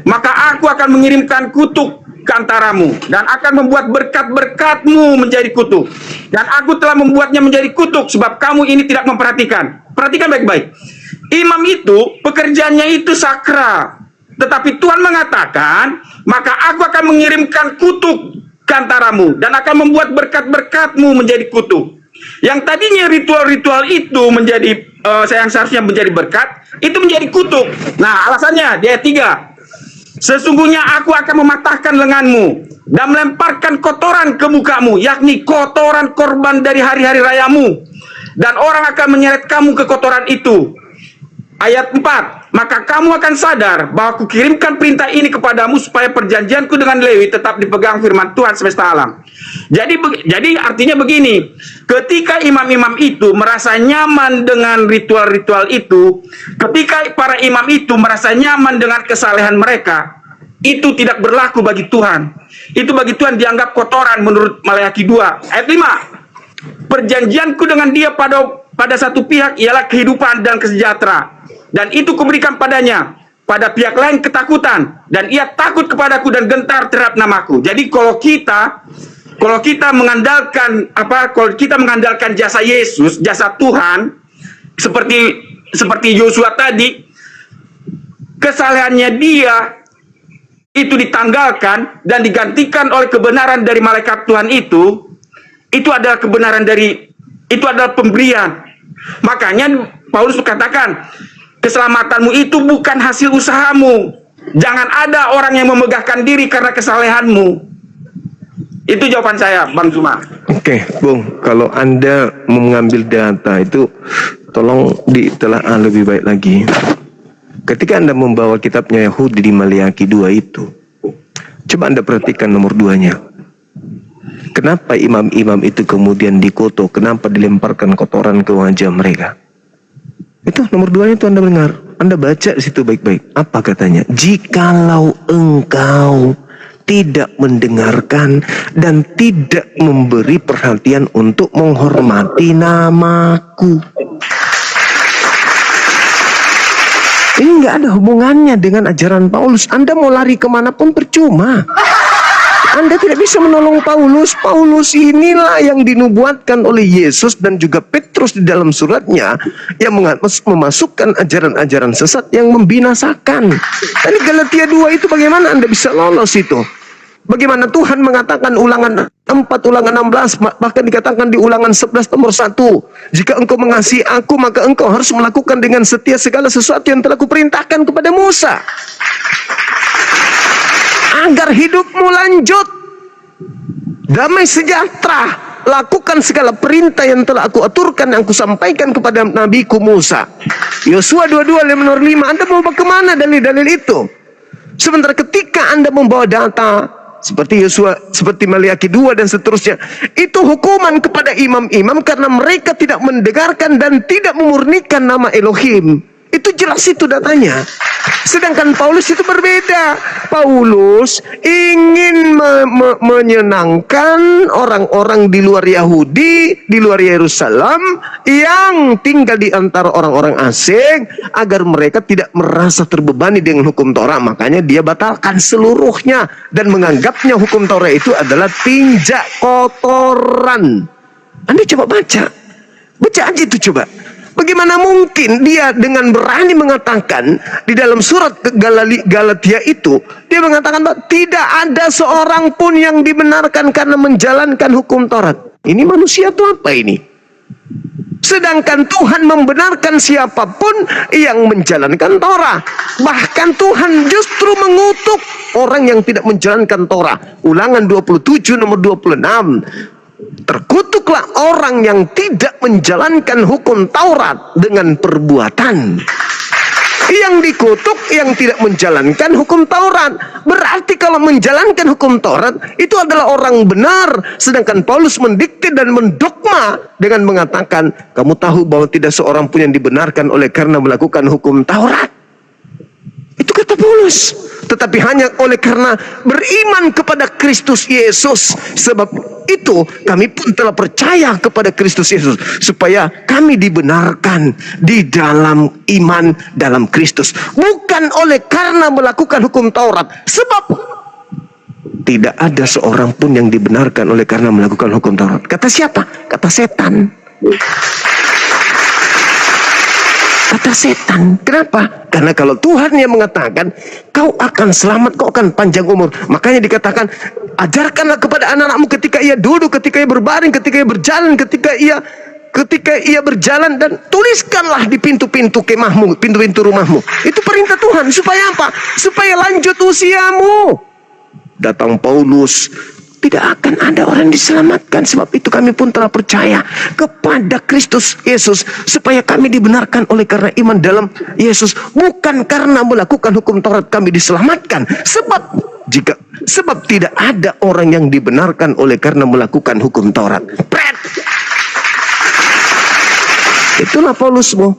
maka aku akan mengirimkan kutuk ke antaramu dan akan membuat berkat-berkatmu menjadi kutuk. Dan aku telah membuatnya menjadi kutuk sebab kamu ini tidak memperhatikan. Perhatikan baik-baik. Imam itu pekerjaannya itu sakral. Tetapi Tuhan mengatakan, maka aku akan mengirimkan kutuk ke antaramu dan akan membuat berkat-berkatmu menjadi kutuk. Yang tadinya ritual-ritual itu menjadi yang seharusnya menjadi berkat, itu menjadi kutuk. Nah, alasannya di ayat 3. Sesungguhnya aku akan mematahkan lenganmu dan melemparkan kotoran ke mukamu, yakni kotoran korban dari hari-hari rayamu, dan orang akan menyeret kamu ke kotoran itu. Ayat 4. Maka kamu akan sadar bahwa kukirimkan perintah ini kepadamu supaya perjanjianku dengan Lewi tetap dipegang, firman Tuhan semesta alam. Jadi artinya begini, ketika imam-imam itu merasa nyaman dengan ritual-ritual itu, ketika para imam itu merasa nyaman dengan kesalehan mereka, itu tidak berlaku bagi Tuhan. Itu bagi Tuhan dianggap kotoran menurut Malaki 2. Ayat 5. Perjanjianku dengan dia pada satu pihak ialah kehidupan dan kesejahteraan. Dan itu kuberikan padanya. Pada pihak lain ketakutan. Dan ia takut kepadaku dan gentar terhadap namaku. Jadi kalau kita mengandalkan kalau kita mengandalkan jasa Yesus, jasa Tuhan, seperti Yosua tadi, kesalehannya dia itu ditanggalkan dan digantikan oleh kebenaran dari malaikat Tuhan itu adalah kebenaran itu adalah pemberian. Makanya Paulus katakan, keselamatanmu itu bukan hasil usahamu. Jangan ada orang yang memegahkan diri karena kesalehanmu. Itu jawaban saya, Bang Zuma. Oke, Bung, kalau Anda mengambil data itu, tolong ditelaah lebih baik lagi. Ketika Anda membawa kitabnya Yahudi di Malaki 2 itu, coba Anda perhatikan nomor 2-nya. Kenapa imam-imam itu kemudian dikutuk? Kenapa dilemparkan kotoran ke wajah mereka? Itu nomor 2-nya itu Anda dengar. Anda baca di situ baik-baik. Apa katanya? Jikalau engkau tidak mendengarkan dan tidak memberi perhatian untuk menghormati namaku. Ini nggak ada hubungannya dengan ajaran Paulus. Anda mau lari kemanapun percuma. Anda tidak bisa menolong Paulus. Paulus inilah yang dinubuatkan oleh Yesus dan juga Petrus di dalam suratnya, yang memasukkan ajaran-ajaran sesat yang membinasakan. Dan Galatia 2 itu bagaimana Anda bisa lolos itu? Bagaimana Tuhan mengatakan ulangan 4, ulangan 16, bahkan dikatakan di ulangan 11 nomor 1. Jika engkau mengasihi aku, maka engkau harus melakukan dengan setia segala sesuatu yang telah kuperintahkan kepada Musa. Agar hidupmu lanjut, damai sejahtera, lakukan segala perintah yang telah aku aturkan, yang aku sampaikan kepada nabiku Musa. Yosua 22 nomor 5. Anda mau kemana dalil-dalil itu? Sementara ketika Anda membawa data seperti Yosua, seperti Malaki 2 dan seterusnya, itu hukuman kepada imam-imam karena mereka tidak mendengarkan dan tidak memurnikan nama Elohim. Itu jelas itu datanya. Sedangkan Paulus itu berbeda. Paulus ingin menyenangkan orang-orang di luar Yahudi, di luar Yerusalem, yang tinggal di antara orang-orang asing, agar mereka tidak merasa terbebani dengan hukum Taurat. Makanya dia batalkan seluruhnya dan menganggapnya hukum Taurat itu adalah tinjak kotoran. Anda coba baca aja itu coba. Bagaimana mungkin dia dengan berani mengatakan di dalam surat Galatia itu, dia mengatakan bahwa tidak ada seorang pun yang dibenarkan karena menjalankan hukum Taurat. Ini manusia itu apa ini? Sedangkan Tuhan membenarkan siapapun yang menjalankan Taurat. Bahkan Tuhan justru mengutuk orang yang tidak menjalankan Taurat. Ulangan 27 nomor 26. Terkutuklah orang yang tidak menjalankan hukum Taurat dengan perbuatan. Yang dikutuk yang tidak menjalankan hukum Taurat. Berarti kalau menjalankan hukum Taurat itu adalah orang benar. Sedangkan Paulus mendikte dan mendogma dengan mengatakan, kamu tahu bahwa tidak seorang pun yang dibenarkan oleh karena melakukan hukum Taurat. Itu kata Paulus. Tetapi hanya oleh karena beriman kepada Kristus Yesus. Sebab itu kami pun telah percaya kepada Kristus Yesus, supaya kami dibenarkan di dalam iman dalam Kristus. Bukan oleh karena melakukan hukum Taurat. Sebab tidak ada seorang pun yang dibenarkan oleh karena melakukan hukum Taurat. Kata siapa? Kata setan. Kata setan. Kenapa? Karena kalau Tuhan yang mengatakan kau akan selamat, kau akan panjang umur, makanya dikatakan ajarkanlah kepada anak-anakmu ketika ia duduk, ketika ia berbaring, ketika ia berjalan, ketika ia berjalan, dan tuliskanlah di pintu-pintu kemahmu, pintu-pintu rumahmu. Itu perintah Tuhan. Supaya apa? Supaya lanjut usiamu. Datang Paulus, tidak akan ada orang diselamatkan. Sebab itu kami pun telah percaya kepada Kristus Yesus, supaya kami dibenarkan oleh karena iman dalam Yesus, bukan karena melakukan hukum Taurat kami diselamatkan. Sebab tidak ada orang yang dibenarkan oleh karena melakukan hukum Taurat. Itulah Paulusmu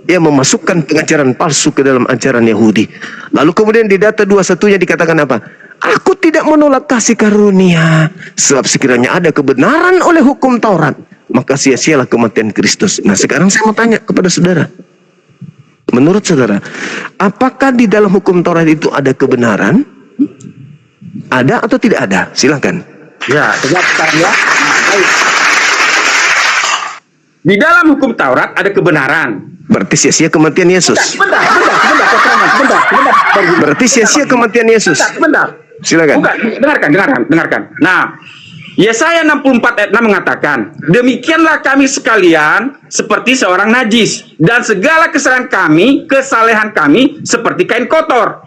yang memasukkan pengajaran palsu ke dalam ajaran Yahudi. Lalu kemudian di data 21-nya dikatakan apa? Aku tidak menolak kasih karunia, sebab sekiranya ada kebenaran oleh hukum Taurat, maka sia-sialah kematian Kristus. Nah, sekarang saya mau tanya kepada saudara. Menurut saudara, apakah di dalam hukum Taurat itu ada kebenaran? Ada atau tidak ada? Silakan. Ya, tegak sekarang ya. Nah, baik. Di dalam hukum Taurat ada kebenaran. Berarti sia-sia kematian Yesus. Sebentar. Berarti sia-sia kematian Yesus. Sebentar. Silakan. Bukan, dengarkan. Nah, Yesaya 64 ayat 6 mengatakan, demikianlah kami sekalian seperti seorang najis, dan segala kesalehan kami seperti kain kotor.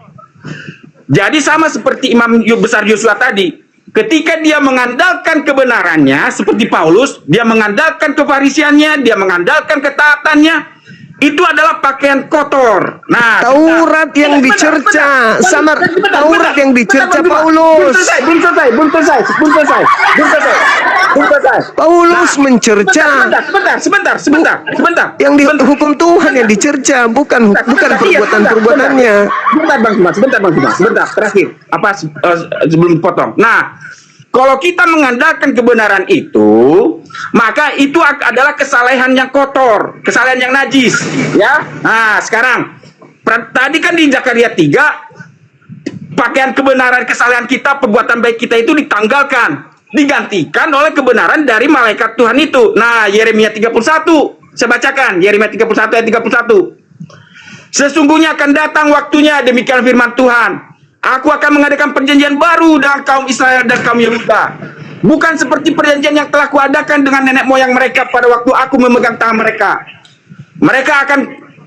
Jadi sama seperti Imam Besar Yosua tadi, ketika dia mengandalkan kebenarannya seperti Paulus, dia mengandalkan kefarisiannya, dia mengandalkan ketaatannya, itu adalah pakaian kotor. Nah, Taurat yang dicerca sama Taurat yang dicerca Paulus. Belum selesai. Paulus mencerca. Sebentar. Yang di hukum Tuhan yang dicerca, bukan perbuatan-perbuatannya. Sebentar Bang Suma. Sebentar, terakhir. Sebelum potong. Nah, kalau kita mengandalkan kebenaran itu, maka itu adalah kesalehan yang kotor, kesalehan yang najis, ya. Nah, sekarang tadi kan di Zakaria 3, pakaian kebenaran kesalehan kita, perbuatan baik kita itu ditanggalkan, digantikan oleh kebenaran dari malaikat Tuhan itu. Nah, Yeremia 31, saya bacakan Yeremia 31 ayat 31. Sesungguhnya akan datang waktunya, demikian firman Tuhan, aku akan mengadakan perjanjian baru dengan kaum Israel dan kaum Yehuda, bukan seperti perjanjian yang telah kuadakan dengan nenek moyang mereka pada waktu aku memegang tangan mereka.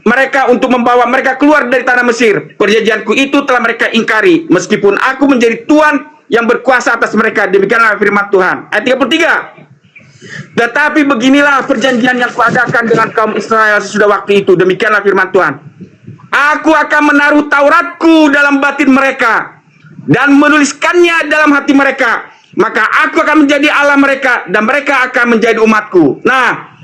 Mereka untuk membawa mereka keluar dari tanah Mesir. Perjanjianku itu telah mereka ingkari, meskipun aku menjadi Tuhan yang berkuasa atas mereka. Demikianlah firman Tuhan. Ayat 33. Tetapi beginilah perjanjian yang kuadakan dengan kaum Israel sesudah waktu itu. Demikianlah firman Tuhan. Aku akan menaruh Tauratku dalam batin mereka dan menuliskannya dalam hati mereka. Maka aku akan menjadi Allah mereka dan mereka akan menjadi umatku. Nah,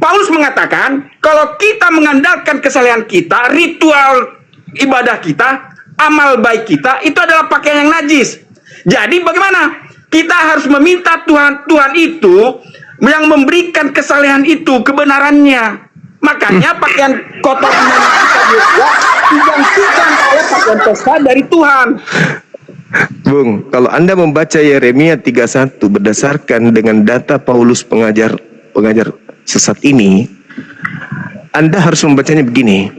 Paulus mengatakan kalau kita mengandalkan kesalehan kita, ritual ibadah kita, amal baik kita itu adalah pakaian yang najis. Jadi bagaimana? Kita harus meminta Tuhan itu yang memberikan kesalehan itu, kebenarannya. Makanya pakaian kotor yang kita juga digantikan oleh pakaian pesta dari Tuhan. Bung, kalau Anda membaca Yeremia 31 berdasarkan dengan data Paulus pengajar sesat ini, Anda harus membacanya begini.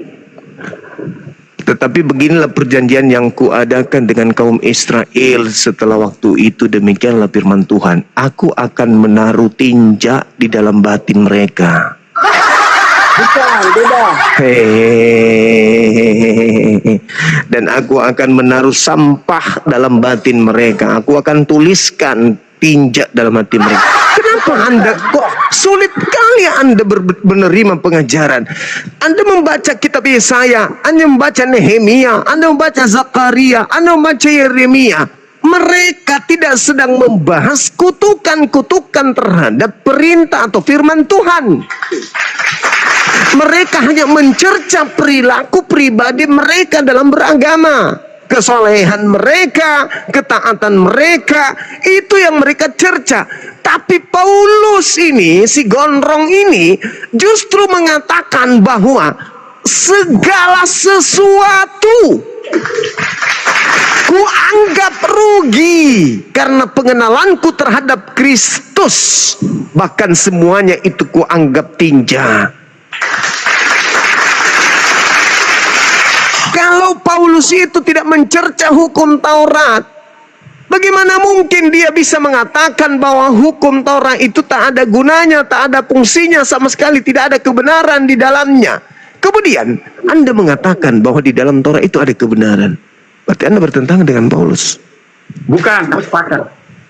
Tetapi beginilah perjanjian yang kuadakan dengan kaum Israel setelah waktu itu, demikianlah firman Tuhan. Aku akan menaruh tinja di dalam batin mereka. Bukan, beda. Dan aku akan menaruh sampah dalam batin mereka. Aku akan tuliskan tinja dalam hati mereka. Kenapa Anda kok sulit kali Anda menerima pengajaran? Anda membaca kitab Yesaya, Anda membaca Nehemia, Anda membaca Zakaria, Anda membaca Yeremia. Mereka tidak sedang membahas kutukan-kutukan terhadap perintah atau firman Tuhan. Mereka hanya mencerca perilaku pribadi mereka dalam beragama. Kesolehan mereka, ketaatan mereka, itu yang mereka cerca. Tapi Paulus ini, si gondrong ini, justru mengatakan bahwa segala sesuatu kuanggap rugi karena pengenalanku terhadap Kristus. Bahkan semuanya itu kuanggap tinja. Kalau Paulus itu tidak mencerca hukum Taurat, bagaimana mungkin dia bisa mengatakan bahwa hukum Taurat itu tak ada gunanya, tak ada fungsinya sama sekali, tidak ada kebenaran di dalamnya. Kemudian Anda mengatakan bahwa di dalam Taurat itu ada kebenaran. Berarti Anda bertentangan dengan Paulus. Bukan, kamu sepakat.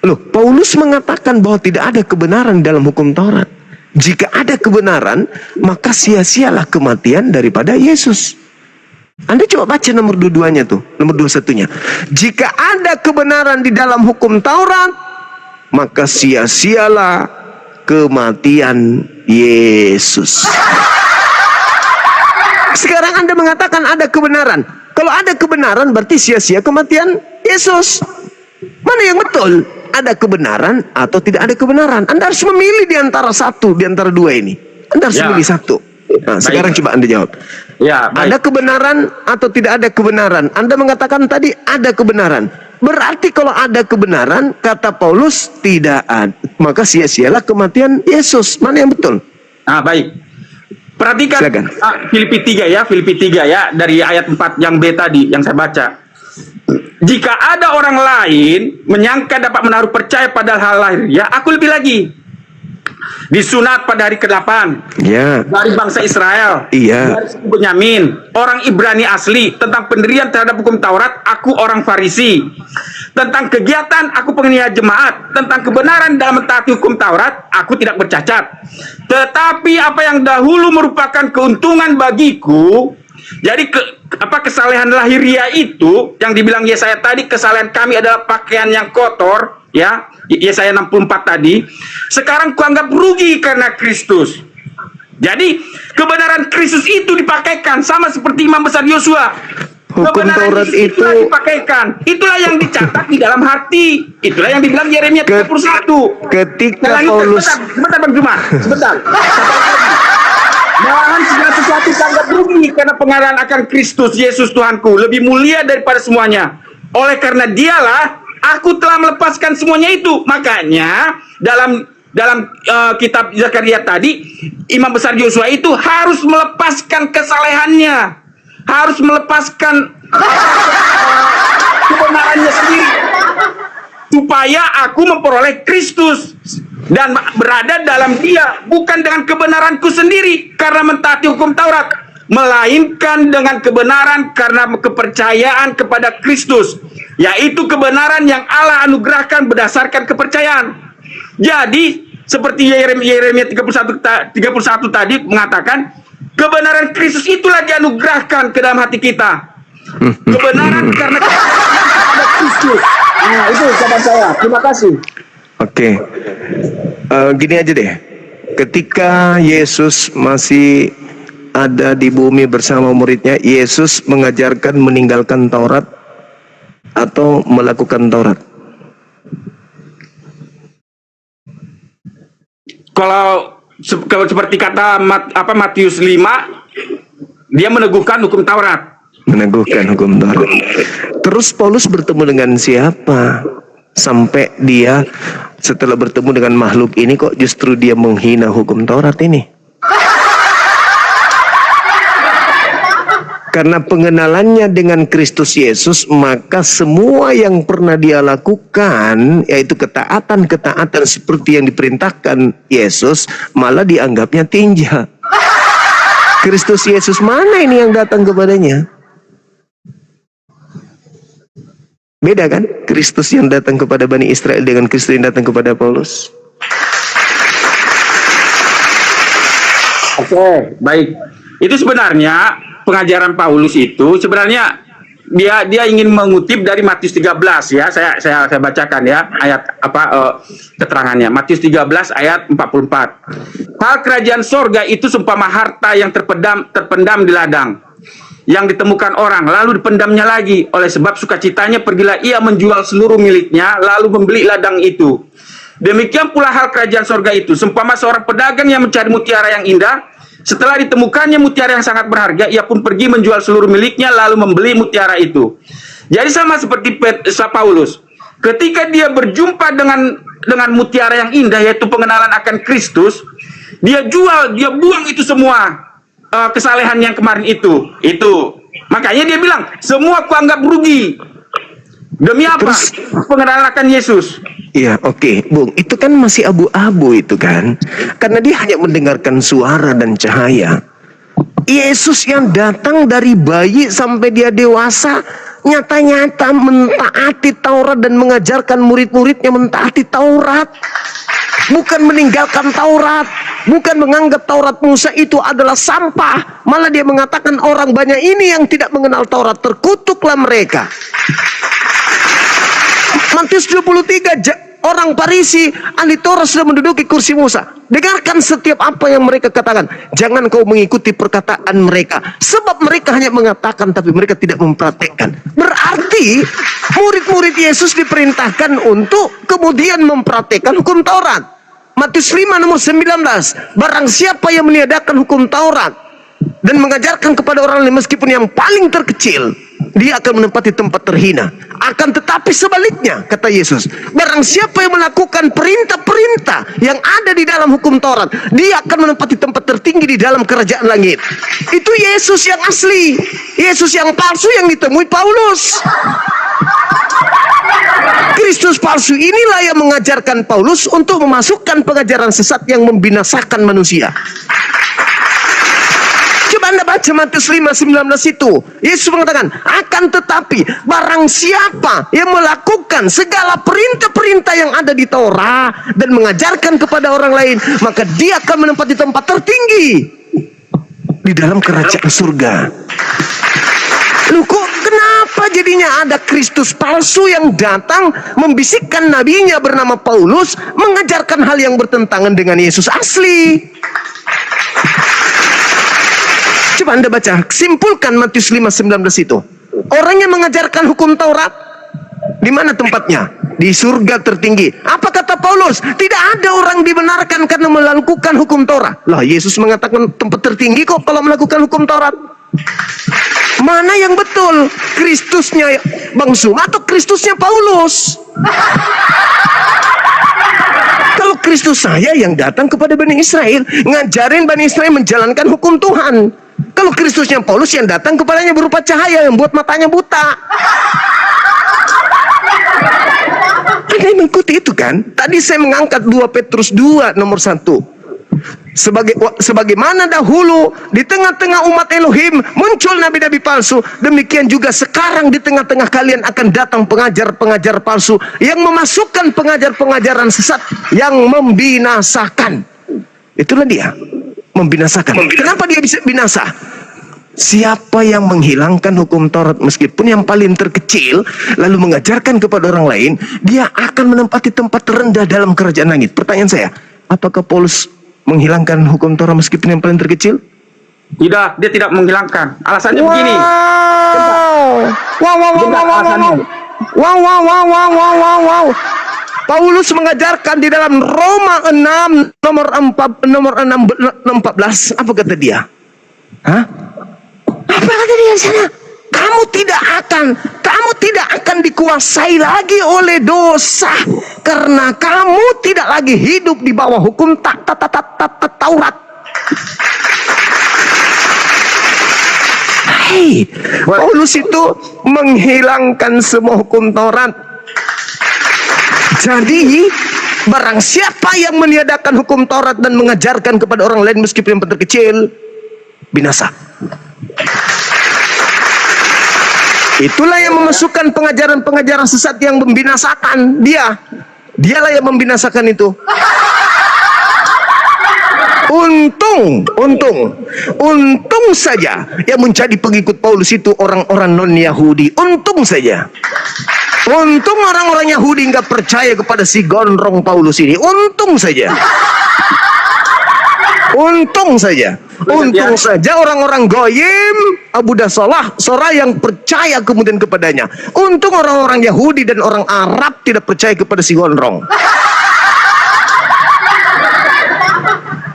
Loh, Paulus mengatakan bahwa tidak ada kebenaran dalam hukum Taurat. Jika ada kebenaran, maka sia-sialah kematian daripada Yesus. Anda coba baca nomor 22-nya tuh, nomor 21-nya. Jika ada kebenaran di dalam hukum Taurat, maka sia-sialah kematian Yesus. Sekarang Anda mengatakan ada kebenaran. Kalau ada kebenaran berarti sia-sia kematian Yesus. Mana yang betul? Ada kebenaran atau tidak ada kebenaran? Anda harus memilih di antara satu, di antara dua ini. Anda harus memilih satu. Nah, sekarang coba Anda jawab. Ya, baik. Ada kebenaran atau tidak ada kebenaran? Anda mengatakan tadi ada kebenaran. Berarti kalau ada kebenaran, kata Paulus, tidak ada. Maka sia-sialah kematian Yesus. Mana yang betul? Baik. Perhatikan Filipi 3 ya, Filipi 3 ya, dari ayat 4 yang B tadi yang saya baca. Jika ada orang lain menyangka dapat menaruh percaya pada hal lahir, ya aku lebih lagi. Disunat pada hari ke-8 ya. Dari bangsa Israel, iya. Dari suku Benyamin, orang Ibrani asli. Tentang pendirian terhadap hukum Taurat, aku orang Farisi. Tentang kegiatan, aku pengingat jemaat. Tentang kebenaran dalam mentaati hukum Taurat, aku tidak bercacat. Tetapi apa yang dahulu merupakan keuntungan bagiku, jadi kesalehan lahiriah itu yang dibilang Yesaya tadi, kesalehan kami adalah pakaian yang kotor, ya, Yesaya 64 tadi, sekarang kuanggap rugi karena Kristus. Jadi kebenaran Kristus itu dipakaikan sama seperti Imam Besar Yosua. Hukum Taurat itu dipakaikan. Itulah yang dicatat di dalam hati. Itulah yang dibilang Yeremia 31. Ketika Paulus, sebentar Bang Juma, sebentar. Malahan segala sesuatu sangat rugi karena pengenalan akan Kristus Yesus Tuhanku lebih mulia daripada semuanya. Oleh karena dialah aku telah melepaskan semuanya itu. Makanya dalam kitab Zakaria tadi, Imam Besar Yosua itu harus melepaskan kesalehannya, harus melepaskan kebenarannya sendiri, supaya aku memperoleh Kristus dan berada dalam Dia, bukan dengan kebenaranku sendiri karena mentaati hukum Taurat, melainkan dengan kebenaran karena kepercayaan kepada Kristus, yaitu kebenaran yang Allah anugerahkan berdasarkan kepercayaan. Jadi seperti Yeremia 31 tadi mengatakan, kebenaran Kristus itulah dianugerahkan ke dalam hati kita. Kebenaran karena Kristus. Nah, itu jawaban saya. Terima kasih. Oke. Gini aja deh. ketika Yesus masih ada di bumi bersama muridnya, Yesus mengajarkan meninggalkan Taurat atau melakukan Taurat? Kalau seperti kata Matius 5, dia meneguhkan hukum Taurat. Meneguhkan hukum Taurat. Terus Paulus bertemu dengan siapa? Sampai dia setelah bertemu dengan makhluk ini kok justru dia menghina hukum Taurat ini? Karena pengenalannya dengan Kristus Yesus, maka semua yang pernah dia lakukan, yaitu ketaatan-ketaatan seperti yang diperintahkan Yesus, malah dianggapnya tinja. Kristus Yesus mana ini yang datang kepadanya? Beda kan? Kristus yang datang kepada Bani Israel dengan Kristus yang datang kepada Paulus. Oke, baik. Itu sebenarnya pengajaran Paulus itu sebenarnya dia ingin mengutip dari Matius 13 ya. Saya bacakan ya ayat keterangannya. Matius 13 ayat 44. Hal kerajaan sorga itu seumpama harta yang terpendam di ladang, yang ditemukan orang lalu dipendamnya lagi. Oleh sebab sukacitanya pergilah ia menjual seluruh miliknya lalu membeli ladang itu. Demikian pula hal kerajaan sorga itu seumpama seorang pedagang yang mencari mutiara yang indah. Setelah ditemukannya mutiara yang sangat berharga, ia pun pergi menjual seluruh miliknya lalu membeli mutiara itu. Jadi sama seperti Paulus, ketika dia berjumpa dengan mutiara yang indah, yaitu pengenalan akan Kristus, dia jual, dia buang itu semua kesalehan yang kemarin itu. Makanya dia bilang, semua kuanggap rugi. Demi apa? Pengenalan akan Yesus. Iya, oke, Bung. Itu kan masih abu-abu itu kan. Karena dia hanya mendengarkan suara dan cahaya. Yesus yang datang dari bayi sampai dia dewasa, nyata-nyata mentaati Taurat dan mengajarkan murid-muridnya mentaati Taurat. Bukan meninggalkan Taurat. Bukan menganggap Taurat Musa itu adalah sampah. Malah dia mengatakan orang banyak ini yang tidak mengenal Taurat, terkutuklah mereka. Matius 23, orang Farisi, ahli Taurat sudah menduduki kursi Musa. Dengarkan setiap apa yang mereka katakan. Jangan kau mengikuti perkataan mereka. Sebab mereka hanya mengatakan tapi mereka tidak mempraktekkan. Berarti murid-murid Yesus diperintahkan untuk kemudian mempraktekkan hukum Taurat. Matius 5 nomor 19. Barang siapa yang meniadakan hukum Taurat dan mengajarkan kepada orang lain meskipun yang paling terkecil, dia akan menempati tempat terhina. Akan tetapi sebaliknya, kata Yesus, barang siapa yang melakukan perintah-perintah yang ada di dalam hukum Taurat, dia akan menempati tempat tertinggi di dalam kerajaan langit. Itu Yesus yang asli. Yesus yang palsu yang ditemui Paulus. Kristus palsu inilah yang mengajarkan Paulus untuk memasukkan pengajaran sesat yang membinasakan manusia. Coba Anda baca Matius 5:19 itu. Yesus mengatakan, akan tetapi barang siapa yang melakukan segala perintah-perintah yang ada di Taurat dan mengajarkan kepada orang lain, maka dia akan menempati tempat tertinggi di dalam kerajaan surga. Loh, kok kenapa jadinya ada Kristus palsu yang datang membisikkan nabinya bernama Paulus mengajarkan hal yang bertentangan dengan Yesus asli? Coba Anda baca, simpulkan Matius 5:19 itu. Orang yang mengajarkan hukum Taurat, di mana tempatnya? Di surga tertinggi. Apa kata Paulus? Tidak ada orang dibenarkan karena melakukan hukum Taurat. Lah, Yesus mengatakan tempat tertinggi kok kalau melakukan hukum Taurat. Mana yang betul? Kristusnya Bang Suma atau Kristusnya Paulus? Kalau Kristus saya yang datang kepada Bani Israel, ngajarin Bani Israel menjalankan hukum Tuhan. Kalau Kristusnya Paulus yang datang kepadanya berupa cahaya yang buat matanya buta. Ada yang mengikuti itu kan? Tadi saya mengangkat 2 Petrus 2 nomor 1. Sebagaimana dahulu di tengah-tengah umat Elohim muncul nabi-nabi palsu, demikian juga sekarang di tengah-tengah kalian akan datang pengajar-pengajar palsu yang memasukkan pengajar-pengajaran sesat yang membinasakan. Itulah dia, membinasakan. Kenapa dia bisa binasa? Siapa yang menghilangkan hukum Taurat meskipun yang paling terkecil lalu mengajarkan kepada orang lain, dia akan menempati tempat terendah dalam kerajaan langit. Pertanyaan saya, apakah Paulus menghilangkan hukum Taurat meskipun yang paling terkecil? Tidak, dia tidak menghilangkan. Alasannya begini. Wow. Paulus mengajarkan di dalam Roma 6 nomor 14. Apa kata dia? Hah? Apa kata dia di sana? Kamu tidak akan dikuasai lagi oleh dosa karena kamu tidak lagi hidup di bawah hukum Taurat. Hei, Paulus itu menghilangkan semua hukum Taurat. Jadi, barang siapa yang meniadakan hukum Taurat dan mengajarkan kepada orang lain meskipun yang terkecil, binasa. Itulah yang memasukkan pengajaran-pengajaran sesat yang membinasakan dia. Dialah yang membinasakan itu. Untung saja yang menjadi pengikut Paulus itu orang-orang non-Yahudi. Untung saja. Untung orang-orang Yahudi nggak percaya kepada si gondrong Paulus ini. Untung saja. Untung saja orang-orang Goyim, Abu Dasalah, Sora yang percaya kemudian kepadanya. Untung orang-orang Yahudi dan orang Arab tidak percaya kepada si gondrong.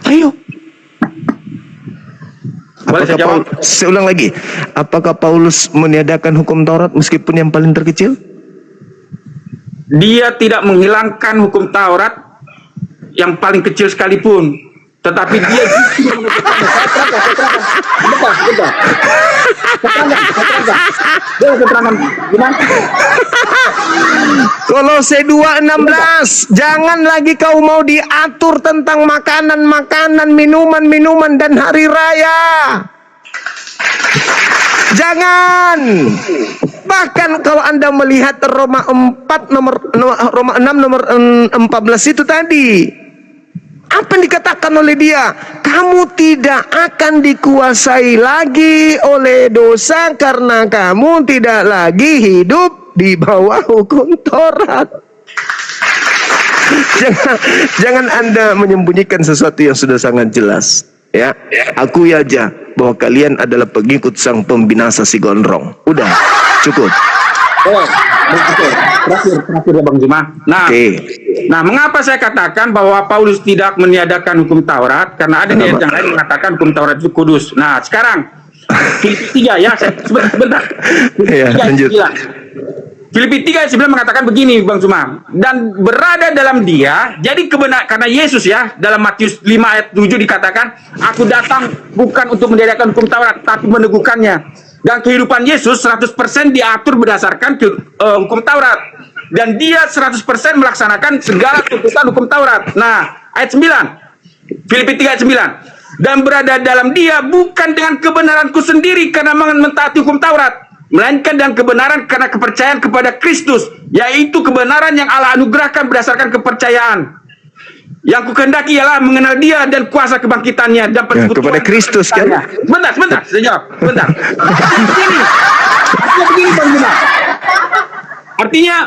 Ayo. Saya ulang lagi. Apakah Paulus meniadakan hukum Taurat meskipun yang paling terkecil? Dia tidak menghilangkan hukum Taurat yang paling kecil sekalipun. Tetapi dia justru Kolose 2:16, jangan lagi kau mau diatur tentang makanan, minuman dan hari raya. Jangan. Bahkan kalau Anda melihat Roma 6 nomor 14 itu tadi, apa yang dikatakan oleh dia? Kamu tidak akan dikuasai lagi oleh dosa karena kamu tidak lagi hidup di bawah hukum Taurat. Jangan Anda menyembunyikan sesuatu yang sudah sangat jelas. Ya, akui aja bahwa kalian adalah pengikut sang pembinasa si gondrong. Udah, cukup. Terakhir ya Bang Juma. Nah, mengapa saya katakan bahwa Paulus tidak meniadakan hukum Taurat? Karena ada ayat yang lain mengatakan hukum Taurat itu kudus. Nah, sekarang Filipi 3 ya, sebentar. Filipi 3:9 mengatakan begini, Bang Juma. Dan berada dalam dia, jadi karena Yesus ya, dalam Matius 5 ayat 7 dikatakan, aku datang bukan untuk meniadakan hukum Taurat, tapi meneguhkannya. Dan kehidupan Yesus 100% diatur berdasarkan hukum Taurat. Dan dia 100% melaksanakan segala tuntutan hukum Taurat. Nah, ayat 9. Filipi 3 ayat 9. Dan berada dalam dia bukan dengan kebenaranku sendiri karena mentaati hukum Taurat, melainkan dengan kebenaran karena kepercayaan kepada Kristus, yaitu kebenaran yang Allah anugerahkan berdasarkan kepercayaan. Yang kukehendaki ialah mengenal dia dan kuasa kebangkitannya dan persekutuan kepada Kristus kan? Bentar, saya jawab. Bentar. Begini Bang Juma. Artinya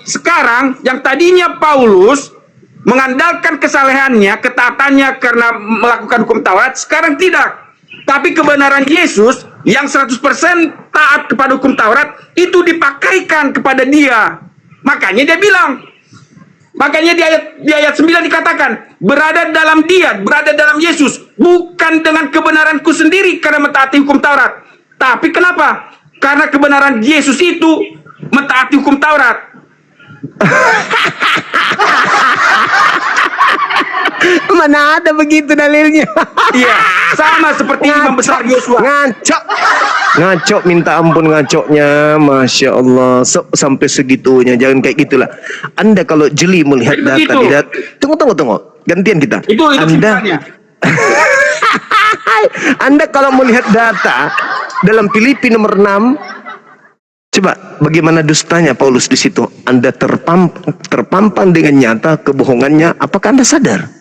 sekarang yang tadinya Paulus mengandalkan kesalehannya, ketaatannya karena melakukan hukum Taurat, sekarang tidak. Tapi kebenaran Yesus yang 100% taat kepada hukum Taurat itu dipakaikan kepada dia. Makanya dia bilang, makanya di ayat 9 dikatakan, berada dalam dia, berada dalam Yesus, bukan dengan kebenaranku sendiri karena mentaati hukum Taurat. Tapi kenapa? Karena kebenaran Yesus itu mentaati hukum Taurat. Mana ada begitu dalilnya? Iya, sama seperti imam besar Yosua. Ngaco minta ampun ngacoknya, Masya Allah. Sampai segitunya, jangan kayak gitulah. Anda kalau jeli melihat data, tunggu, gantian kita. Itu Anda kalau melihat data dalam Filipi nomor 6, coba bagaimana dustanya Paulus di situ. Anda terpampang dengan nyata kebohongannya. Apakah Anda sadar?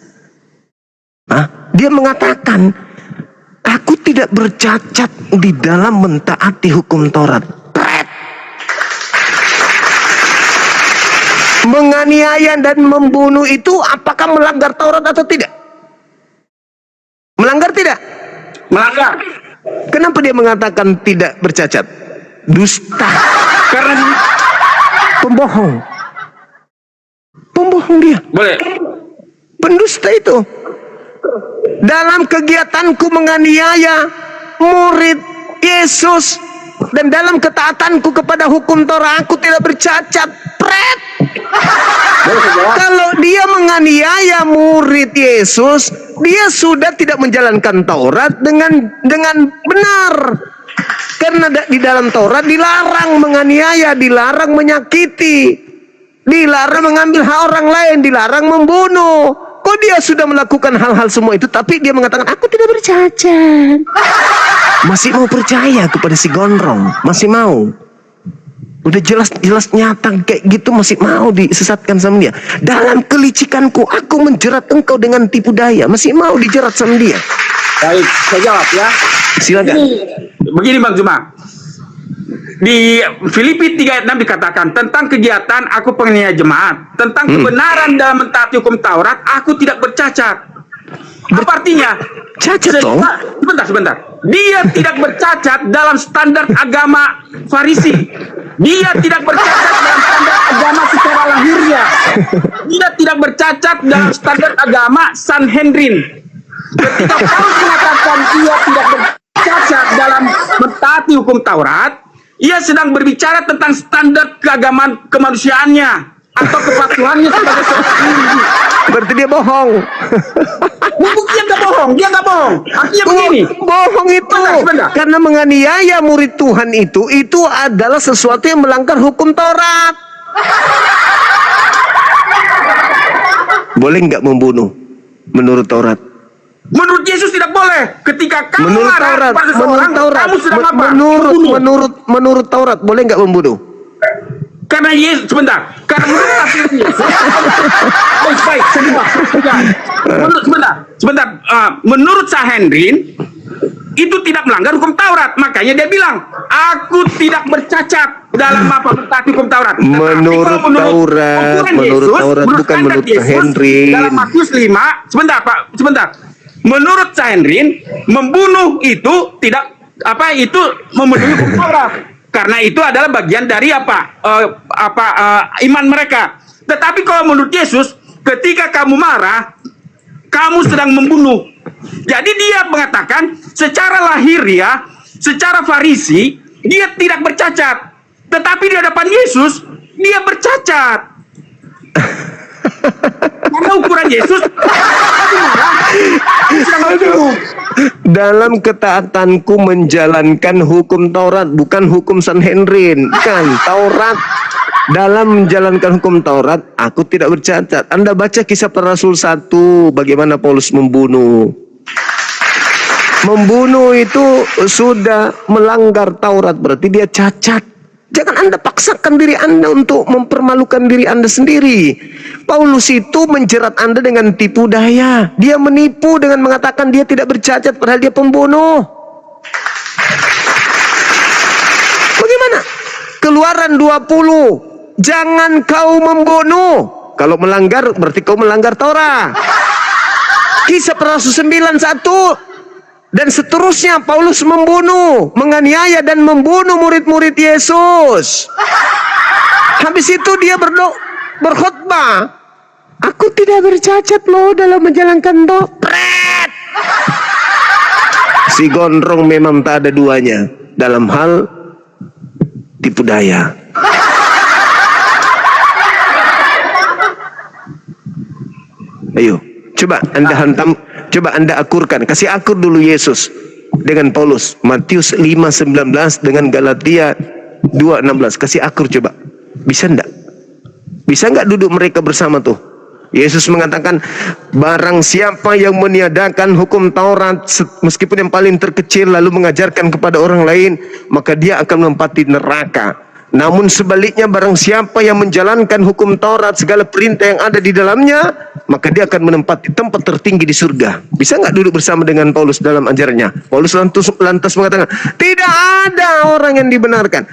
Dia mengatakan, aku tidak bercacat di dalam mentaati hukum Taurat. menganiaya dan membunuh itu apakah melanggar Taurat atau tidak? Melanggar tidak? Melanggar. Kenapa dia mengatakan tidak bercacat? Dusta. Karena Pembohong. Pembohong dia. boleh. Pendusta itu. Dalam kegiatanku menganiaya murid Yesus dan dalam ketaatanku kepada hukum Taurat aku tidak bercacat. Pret. Kalau dia menganiaya murid Yesus, dia sudah tidak menjalankan Taurat dengan benar. Karena di dalam Taurat dilarang menganiaya, dilarang menyakiti, dilarang mengambil hak orang lain, dilarang membunuh. Kok dia sudah melakukan hal-hal semua itu, tapi dia mengatakan aku tidak bercacat. Masih mau percaya kepada si gondrong, masih mau. Udah jelas nyata kayak gitu masih mau disesatkan sama dia. Dalam kelicikanku aku menjerat engkau dengan tipu daya, masih mau dijerat sama dia. Baik, saya jawab ya. Silakan. Begini Bang Juma. Di Filipi 3 ayat 6 dikatakan tentang kegiatan aku penganiaya jemaat, tentang kebenaran dalam mentaati hukum Taurat aku tidak bercacat. Apa artinya? Cacat dong. Sebentar. Dia tidak bercacat dalam standar agama Farisi. Dia tidak bercacat dalam standar agama secara lahiriah. Dia tidak bercacat dalam standar agama Sanhedrin. Ketika Paulus mengatakan dia tidak bercacat dalam mentaati hukum Taurat, ia sedang berbicara tentang standar keagamaan kemanusiaannya atau kepatuhannya sebagai seorang individu. Berarti dia bohong. Dia nggak bohong. Artinya begini. Bohong itu. Sebentar. Karena menganiaya murid Tuhan itu adalah sesuatu yang melanggar hukum Taurat. Boleh nggak membunuh menurut Taurat? Menurut Yesus tidak boleh. Ketika kamu Menurut marah Taurat, pada seseorang, kamu sedang apa? Membunuh. menurut Taurat boleh nggak membunuh? Karena Yesus, sebentar. Karena menurut tafsir Yesus. Baik, sebentar. Menurut Sanhedrin itu tidak melanggar hukum Taurat. Makanya dia bilang, aku tidak bercacat dalam apa mentaati hukum Taurat. Menurut Taurat bukan menurut Sanhedrin. Dalam Matius 5, sebentar. Menurut Sanhedrin, membunuh itu tidak itu memenuhi hukum Taurat. Karena itu adalah bagian dari iman mereka. Tetapi kalau menurut Yesus, ketika kamu marah, kamu sedang membunuh. Jadi dia mengatakan secara lahiriah, secara Farisi, dia tidak bercacat. Tetapi di hadapan Yesus, dia bercacat. Karena ukuran Yesus, dalam ketaatanku menjalankan hukum Taurat, bukan hukum Sanhedrin, bukan Taurat. Dalam menjalankan hukum Taurat, aku tidak bercacat. Anda baca Kisah Para Rasul 1, bagaimana Paulus membunuh. Membunuh itu sudah melanggar Taurat, berarti dia cacat. Jangan Anda paksakan diri Anda untuk mempermalukan diri Anda sendiri. Paulus itu menjerat Anda dengan tipu daya. Dia menipu dengan mengatakan dia tidak bercacat padahal dia pembunuh. Bagaimana? Keluaran 20. Jangan kau membunuh. Kalau melanggar berarti kau melanggar Taurat. Kisah Para Rasul 9:1. Dan seterusnya Paulus membunuh, menganiaya dan membunuh murid-murid Yesus. Habis itu dia berkhotbah. Aku tidak bercacat loh dalam menjalankan Taurat. Si gondrong memang tak ada duanya dalam hal tipu daya. Ayo, coba Anda hantam. Coba Anda akurkan, kasih akur dulu Yesus dengan Paulus. Matius 5:19 dengan Galatia 2:16. Kasih akur coba. Bisa enggak? Bisa enggak duduk mereka bersama tuh? Yesus mengatakan, barang siapa yang meniadakan hukum Taurat meskipun yang paling terkecil lalu mengajarkan kepada orang lain, maka dia akan menempati neraka. Namun sebaliknya barang siapa yang menjalankan hukum Taurat segala perintah yang ada di dalamnya, maka dia akan menempati tempat tertinggi di surga. Bisa nggak duduk bersama dengan Paulus dalam ajarannya? Paulus lantas mengatakan, tidak ada orang yang dibenarkan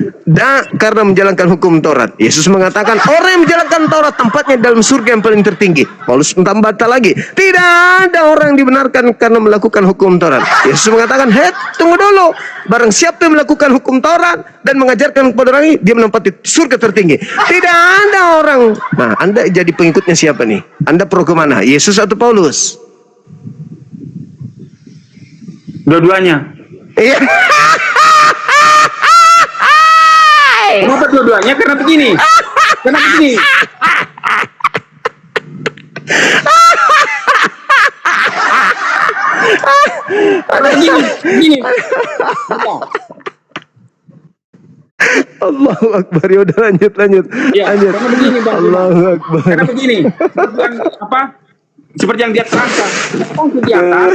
karena menjalankan hukum Taurat. Yesus mengatakan orang yang menjalankan Taurat tempatnya dalam surga yang paling tertinggi. Paulus tambah lagi, tidak ada orang yang dibenarkan karena melakukan hukum Taurat. Yesus mengatakan, tunggu dulu, barang siapa yang melakukan hukum Taurat dan mengajarkan kepada orang ini, dia menempati surga tertinggi. Tidak ada orang. Nah, Anda jadi pengikutnya siapa nih? Anda pro kemana? Yesus atau Paulus? Dua-duanya. Iya. Kenapa dua-duanya? Karena begini. Karena begini. Karena begini. Allahu Akbar. Ya udah lanjut. Ya, Lanjut. karena begini, Bang. Allahu Akbar. Karena begini. Seperti yang dia terangkan. Kegiatan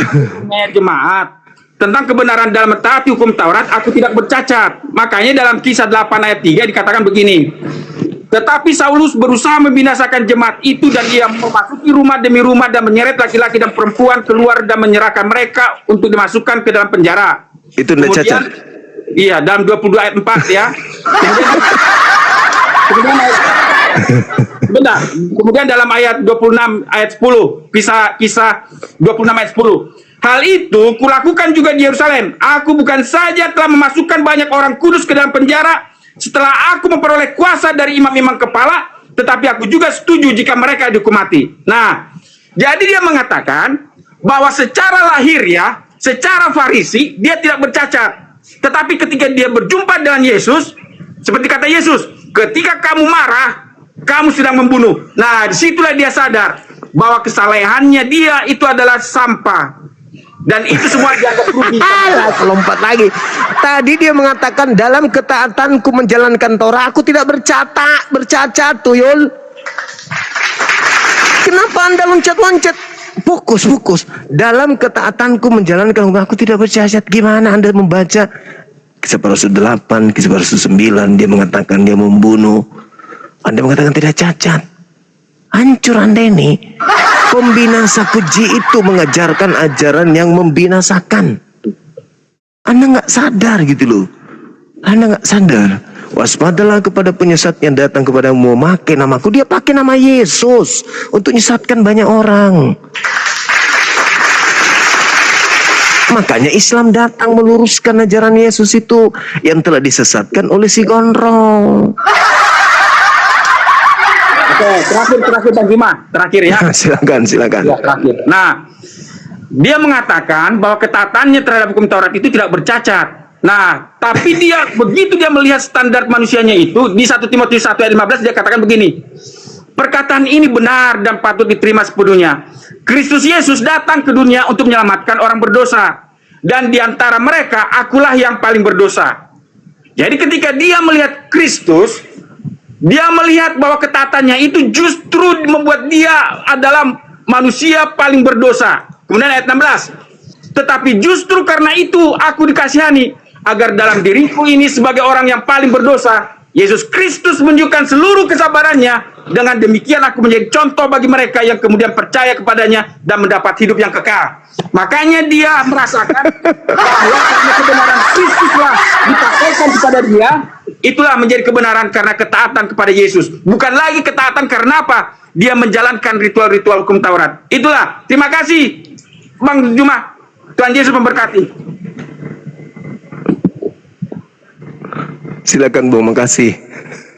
jemaat tentang kebenaran dalam mentaati hukum Taurat, aku tidak bercacat. Makanya dalam Kisah 8 ayat 3 dikatakan begini. Tetapi Saulus berusaha membinasakan jemaat itu dan ia memasuki rumah demi rumah dan menyeret laki-laki dan perempuan keluar dan menyerahkan mereka untuk dimasukkan ke dalam penjara. Itu tidak cacat. Iya, dalam 22 ayat 4 ya. Kemudian dalam ayat 26 ayat 10, kisah 26 ayat 10. Hal itu kulakukan juga di Yerusalem. Aku bukan saja telah memasukkan banyak orang kudus ke dalam penjara setelah aku memperoleh kuasa dari imam-imam kepala, tetapi aku juga setuju jika mereka dihukum mati. Nah, jadi dia mengatakan bahwa secara lahir ya, secara Farisi dia tidak bercacat. Tetapi ketika dia berjumpa dengan Yesus, seperti kata Yesus, ketika kamu marah, kamu sedang membunuh. Nah, disitulah dia sadar bahwa kesalehannya dia itu adalah sampah. Dan itu semua dianggap rugi. Lompat lagi. Tadi dia mengatakan dalam ketaatanku menjalankan Torah, aku tidak bercacat, tuyul. Kenapa Anda loncat-loncat? Fokus. Dalam ketaatanku menjalankan hukum, aku tidak bercacat. Gimana Anda membaca Kisah para Rasul 8, Kisah para Rasul 9, dia mengatakan dia membunuh. Anda mengatakan tidak cacat. Hancur Anda ini. Pembinasa keji itu mengajarkan ajaran yang membinasakan. Anda nggak sadar gitu loh. Anda nggak sadar. Waspadalah kepada penyesat yang datang kepadamu memakai namaku. Dia pakai nama Yesus untuk menyesatkan banyak orang. Makanya Islam datang meluruskan ajaran Yesus itu yang telah disesatkan oleh si gondrong. Oke, terakhir Bang Bima, terakhir ya. Silakan. Ya, terakhir. Nah, dia mengatakan bahwa ketaatannya terhadap hukum Taurat itu tidak bercacat. Nah, tapi dia begitu dia melihat standar manusianya itu di 1 Timotius 1 ayat 15 dia katakan begini. Perkataan ini benar dan patut diterima sepenuhnya. Kristus Yesus datang ke dunia untuk menyelamatkan orang berdosa, dan di antara mereka akulah yang paling berdosa. Jadi ketika dia melihat Kristus, dia melihat bahwa ketaatannya itu justru membuat dia adalah manusia paling berdosa. Kemudian ayat 16. Tetapi justru karena itu aku dikasihani, agar dalam diriku ini sebagai orang yang paling berdosa, Yesus Kristus menunjukkan seluruh kesabarannya. Dengan demikian aku menjadi contoh bagi mereka yang kemudian percaya kepadanya dan mendapat hidup yang kekal. Makanya dia merasakan bahwa karena kebenaran Kristuslah dipakaikan kepada dia, itulah menjadi kebenaran karena ketaatan kepada Yesus. Bukan lagi ketaatan karena apa? Dia menjalankan ritual-ritual hukum Taurat. Itulah. Terima kasih Bang Juma. Tuhan Yesus memberkati. Silakan Bu, makasih.